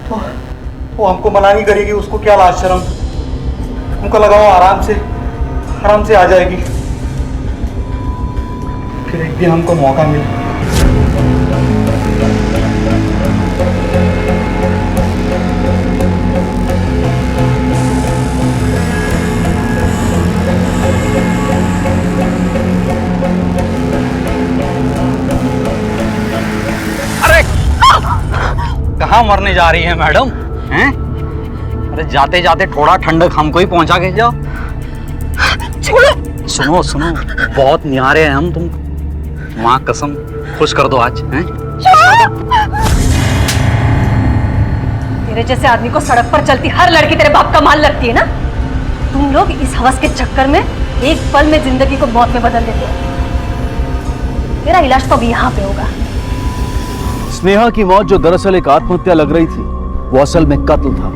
तो हमको मना नहीं करेगी। उसको क्या लाज शर्म। हमको लगा वो आराम से आ जाएगी। फिर एक दिन हमको मौका मिला। अरे कहाँ मरने जा रही है मैडम? हैं? अरे जाते जाते थोड़ा ठंडक हमको ही पहुंचा के जाओ। सुनो सुनो, बहुत न्यारे हैं हम। तुम माँ कसम खुश कर दो आज। हैं? तेरे जैसे आदमी को सड़क पर चलती हर लड़की तेरे बाप का माल लगती है ना। तुम लोग इस हवस के चक्कर में एक पल में जिंदगी को मौत में बदल देते हो। तेरा इलाज तो अभी यहाँ पे होगा। स्नेहा की मौत जो दरअसल एक आत्महत्या लग रही थी वो असल में कत्ल था।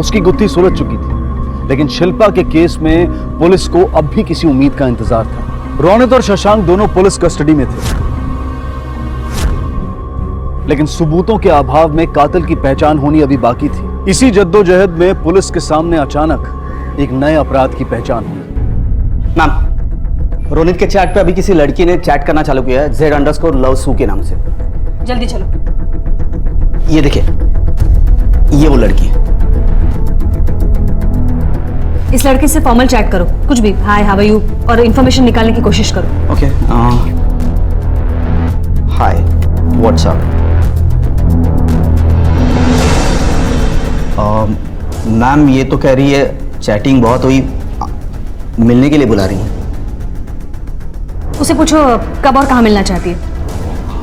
उसकी गुत्थी सुलझ चुकी थी लेकिन शिल्पा के केस में पुलिस को अब भी किसी उम्मीद का इंतजार था। रौनित और शशांक दोनों पुलिस कस्टडी में थे लेकिन सबूतों के अभाव में कातिल की पहचान होनी अभी बाकी थी। इसी जद्दोजहद में पुलिस के सामने अचानक एक नए अपराध की पहचान हुई। मैम, रोनित के चैट पे अभी किसी लड़की ने चैट करना चालू किया है Z_love के नाम से। जल्दी चलो। ये देखिए, ये वो लड़की है। इस लड़के से फॉर्मल चैट करो, कुछ भी, हाय हाउ आर यू, और इन्फॉर्मेशन निकालने की कोशिश करो। Okay, hi what's up. मैम ये तो कह रही है चैटिंग बहुत हुई, मिलने के लिए बुला रही है। उसे पूछो कब और कहाँ मिलना चाहती है।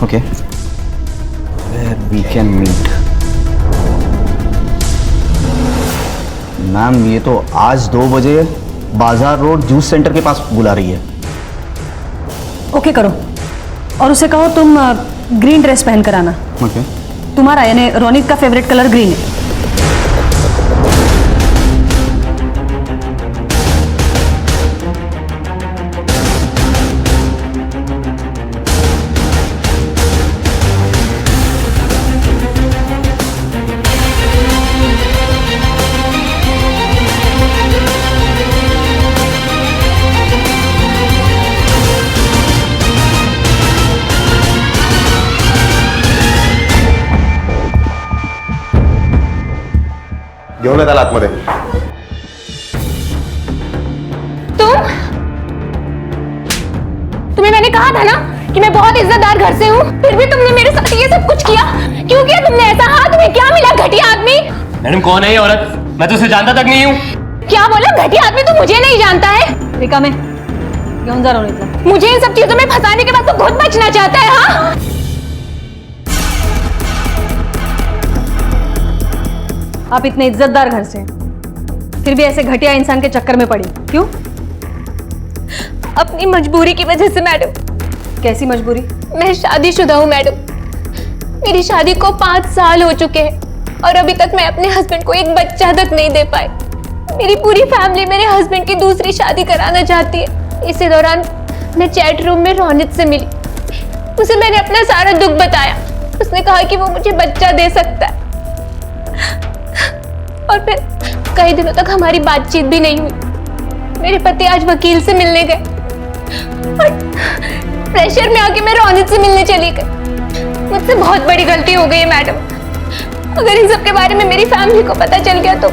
Okay, we can meet. Ma'am ये तो आज 2 बजे बाजार रोड जूस सेंटर के पास बुला रही है। ओके करो, और उसे कहो तुम ग्रीन ड्रेस पहन कर आना। ओके। तुम्हारा यानी रोनित का फेवरेट कलर ग्रीन है। घेऊन येताल आतमध्ये। तुम्हें मैंने कहा था ना कि मैं बहुत इज्जतदार घर से हूँ, फिर भी तुमने मेरे साथ ये सब कुछ किया। क्यों किया तुमने ऐसा? हाँ, तुम्हें क्या मिला घटिया आदमी? मैडम कौन है ये औरत? मैं तो उसे जानता तक नहीं हूँ। क्या बोला? घटिया आदमी तो मुझे नहीं जानता है। रिका में घेऊन जा रोनितला। मुझे इन सब चीजों में फंसाने के बाद तो खुद बचना चाहता है। हाँ, आप इतने इज्जतदार घर से फिर भी ऐसे घटिया इंसान के चक्कर में पड़ी क्यों? अपनी मजबूरी की वजह से मैडम। कैसी मजबूरी? मैं शादीशुदा हूँ मैडम। मेरी शादी को 5 साल हो चुके हैं और अभी तक मैं अपने हस्बैंड को एक बच्चा तक नहीं दे पाई। मेरी पूरी फैमिली मेरे हस्बैंड की दूसरी शादी कराना चाहती है। इसी दौरान मैं चैट रूम में रोनित से मिली। उसे मैंने अपना सारा दुख बताया। उसने कहा कि वो मुझे बच्चा दे सकता है, और फिर कई दिनों तक हमारी बातचीत भी नहीं हुई। मेरे पति आज वकील से मिलने गए और प्रेशर में आके मैं रोनित से मिलने चली गई। मुझसे बहुत बड़ी गलती हो गई है मैडम। अगर इन सब के बारे में मेरी फैमिली को पता चल गया तो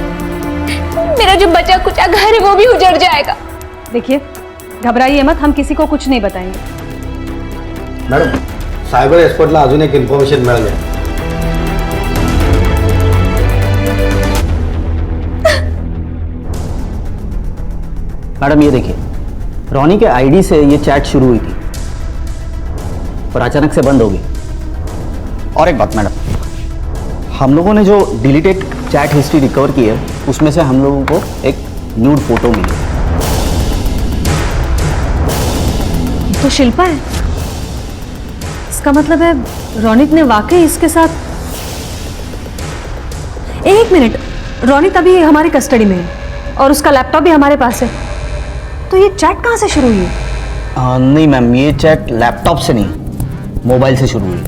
मेरा जो बचा कुचा घर है वो भी उजड़ जाएगा। देखिए, घबराइए मत, हम किसी को कुछ नहीं बताएंगे। मॅडम, सायबर एक्सपर्टला अजून एक इन्फॉर्मेशन मिळाली आहे। मैडम ये देखिए, रोनी के आईडी से ये चैट शुरू हुई थी और अचानक से बंद हो गई। और एक बात मैडम, हम लोगों ने जो डिलीटेड चैट हिस्ट्री रिकवर की है उसमें से हम लोगों को एक न्यूड फोटो मिली। तो शिल्पा है। इसका मतलब है रोनित ने वाकई इसके साथ। एक मिनट, रोनित अभी हमारी कस्टडी में है और उसका लैपटॉप भी हमारे पास है, तो ये चैट कहाँ से शुरू हुई है? नहीं मैम, ये चैट लैपटॉप से नहीं, मोबाइल से शुरू हुई।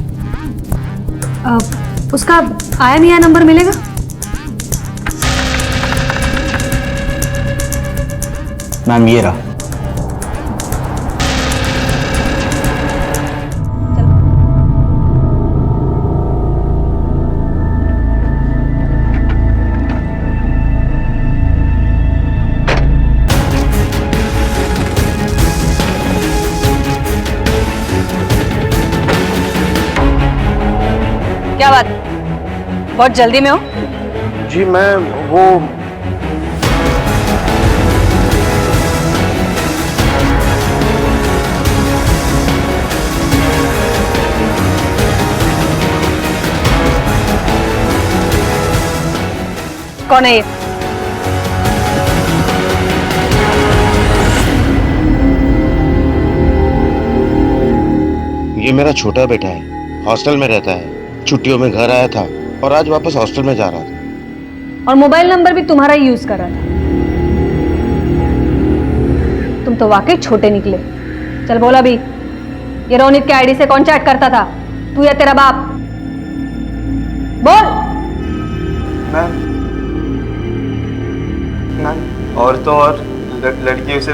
उसका IMEI नंबर मिलेगा? मैम ये रहा। क्या बात, बहुत जल्दी में हो? जी मैं वो कौन है ये? ये मेरा छोटा बेटा है, हॉस्टल में रहता है। छुट्टियों में घर आया था और आज वापस हॉस्टल में जा रहा था। और मोबाइल नंबर भी तुम्हारा ही यूज कर रहा था। तुम तो वाकई छोटे निकले। चल बोला भी, ये रोनित के आईडी से कौन चैट करता था, तू या तेरा बाप? बोल। मैम और तो और लड़कियों से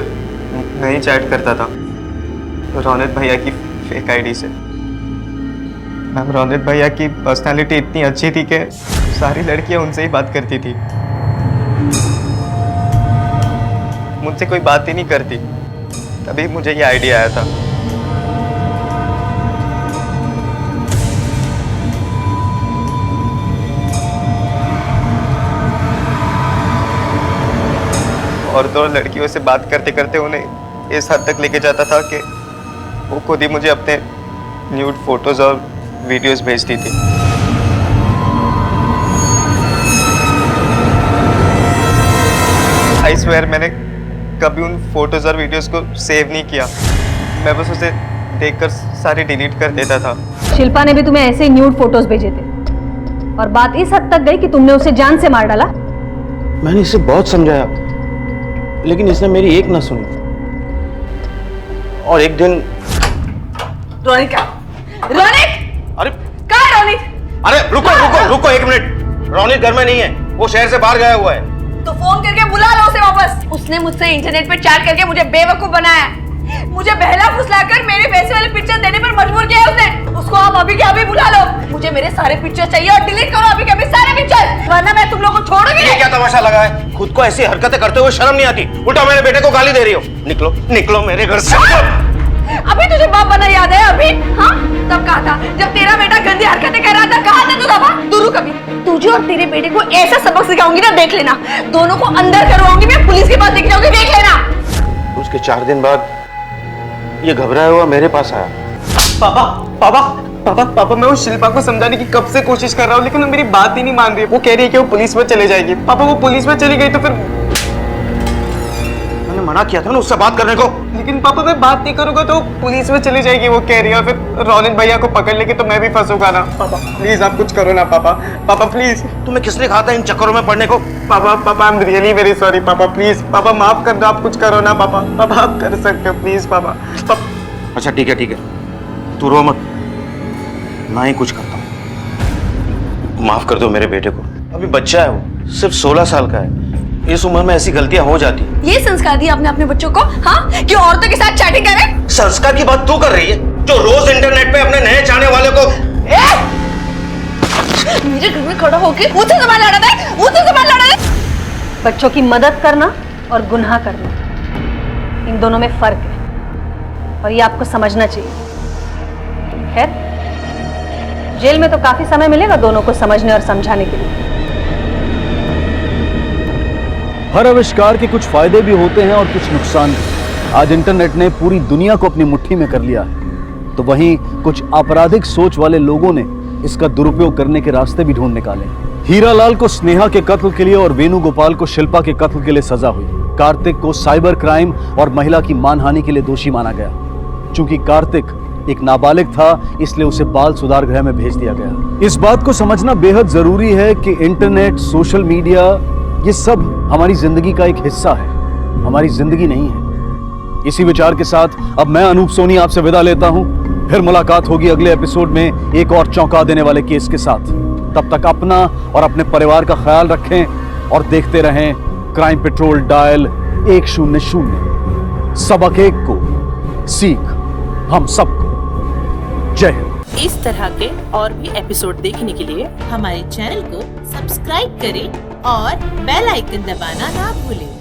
नहीं चैट करता था, रोनित भैया की फेक आईडी से। मैम रोनित भैया की पर्सनालिटी इतनी अच्छी थी कि सारी लड़कियां उनसे ही बात करती थी, मुझसे कोई बात ही नहीं करती। तभी मुझे ये आइडिया आया था। और तो लड़कियों से बात करते करते उन्हें इस हद तक लेके जाता था कि वो खुद ही मुझे अपने न्यूड फोटोज और वीडियोस भेजती थी। आई स्वेयर मैंने कभी उन फोटोज और वीडियोस को सेव नहीं किया। मैं बस उसे देखकर सारे डिलीट कर देता था। शिल्पा ने भी तुम्हें ऐसे ही न्यूड फोटोज भेजे थे और बात इस हद तक गई कि तुमने उसे जान से मार डाला। मैंने इसे बहुत समझाया, लेकिन इसने मेरी एक ना सुनी। और एक दिन रोनित क्या? रोनित! अरे कहाँ है रोनित? अरे रुको 1 मिनट। रोनित घर में नहीं है, वो शहर से बाहर गया हुआ है। तो फोन करके बुला लो उसे वापस। उसने मुझसे इंटरनेट पे चैट करके मुझे बेवकूफ बनाया, मुझे बहला फुसलाकर मेरे पैसे वाले पिक्चर देने पर मजबूर किया उसने। उसको आप अभी के अभी बुला लो। मुझे मेरे सारे पिक्चर चाहिए और डिलीट करो अभी के अभी सारे पिक्चर, वरना मैं तुम लोगों को छोड़ूंगी नहीं। ये क्या तमाशा लगा है? खुद को ऐसी हरकतें करते हुए शर्म नहीं आती? उल्टा मेरे बेटे को गाली दे रही हो। निकलो मेरे घर से। अभी तुझे बाप बना याद है? अभी हाँ तब कहा था जब तेरा बेटा गंदी हरकतें कर रहा था, कहा था तू दबा दूरू कभी। तुझे और तेरे बेटे को ऐसा सबक सिखाऊंगी ना, देख लेना। दोनों को अंदर करवाऊंगी मैं, पुलिस के पास लेके जाऊंगी, देख लेना। उसके 4 दिन बाद ये घबराया हुआ मेरे पास आया। पापा मैं उस शिल्पा को समझाने की कब से कोशिश कर रहा हूँ, लेकिन वो मेरी बात ही नहीं मान रही। वो कह रही है कि वो पुलिस में चले जाएगी। पापा वो पुलिस में चली गई तो फिर मैंने मना किया था ना उससे बात करने को। लेकिन पापा मैं बात नहीं करूंगा तो पुलिस में चली जाएगी वो कह रही है, और फिर रोनित भैया को पकड़ लेगी तो मैं भी फंसूंगा ना। पापा प्लीज आप कुछ करो ना। पापा प्लीज। तुम्हें किसने कहा था इन चक्करों में पड़ने को? पापा आई एम रियली वेरी सॉरी पापा, प्लीज पापा माफ कर दो। आप कुछ करो ना पापा आप कर सकते हो प्लीज पापा। अच्छा ठीक है, तू रो मत, ना ही कुछ करता हूँ। माफ कर दो मेरे बेटे को, अभी बच्चा है वो, सिर्फ 16 साल का है। इस उम्र में ऐसी गलतियां हो जाती। ये संस्कार दिया आपने अपने बच्चों को, हाँ, कि औरतों के साथ चैटिंग करे? संस्कार की बात तू कर रही है, जो रोज इंटरनेट पे अपने नए चाहने वाले को मेरे घर में खड़ा होके मुझसे ज़बान लड़ा है। बच्चों की मदद करना और गुनाह करना, इन दोनों में फर्क है और ये आपको समझना चाहिए। खैर जेल में तो काफी समय मिलेगा दोनों को समझने और समझाने के लिए। हर आविष्कार के कुछ फायदे भी होते हैं और कुछ नुकसान भी। आज इंटरनेट ने पूरी दुनिया को अपनी मुट्ठी में कर लिया है, तो वहीं कुछ आपराधिक सोच वाले लोगों ने इसका दुरुपयोग करने के रास्ते भी ढूंढ निकाले। हीरालाल को स्नेहा के कत्ल के लिए और वेणुगोपाल को शिल्पा के कत्ल के लिए सजा हुई। कार्तिक को साइबर क्राइम और महिला की मानहानि के लिए दोषी माना गया। चूंकि कार्तिक एक नाबालिग था, इसलिए उसे बाल सुधार गृह में भेज दिया गया। इस बात को समझना बेहद जरूरी है कि इंटरनेट, सोशल मीडिया, ये सब हमारी जिंदगी का एक हिस्सा है, हमारी जिंदगी नहीं है। इसी विचार के साथ अब मैं अनूप सोनी आपसे विदा लेता हूं। फिर मुलाकात होगी अगले एपिसोड में एक और चौंका देने वाले केस के साथ। तब तक अपना और अपने परिवार का ख्याल रखें और देखते रहें क्राइम पेट्रोल डायल 100। सबक एक को, सीख हम सबको। जय हिंद। इस तरह के और भी एपिसोड देखने के लिए हमारे चैनल को सब्सक्राइब करें और बेल आइकन दबाना ना भूलें।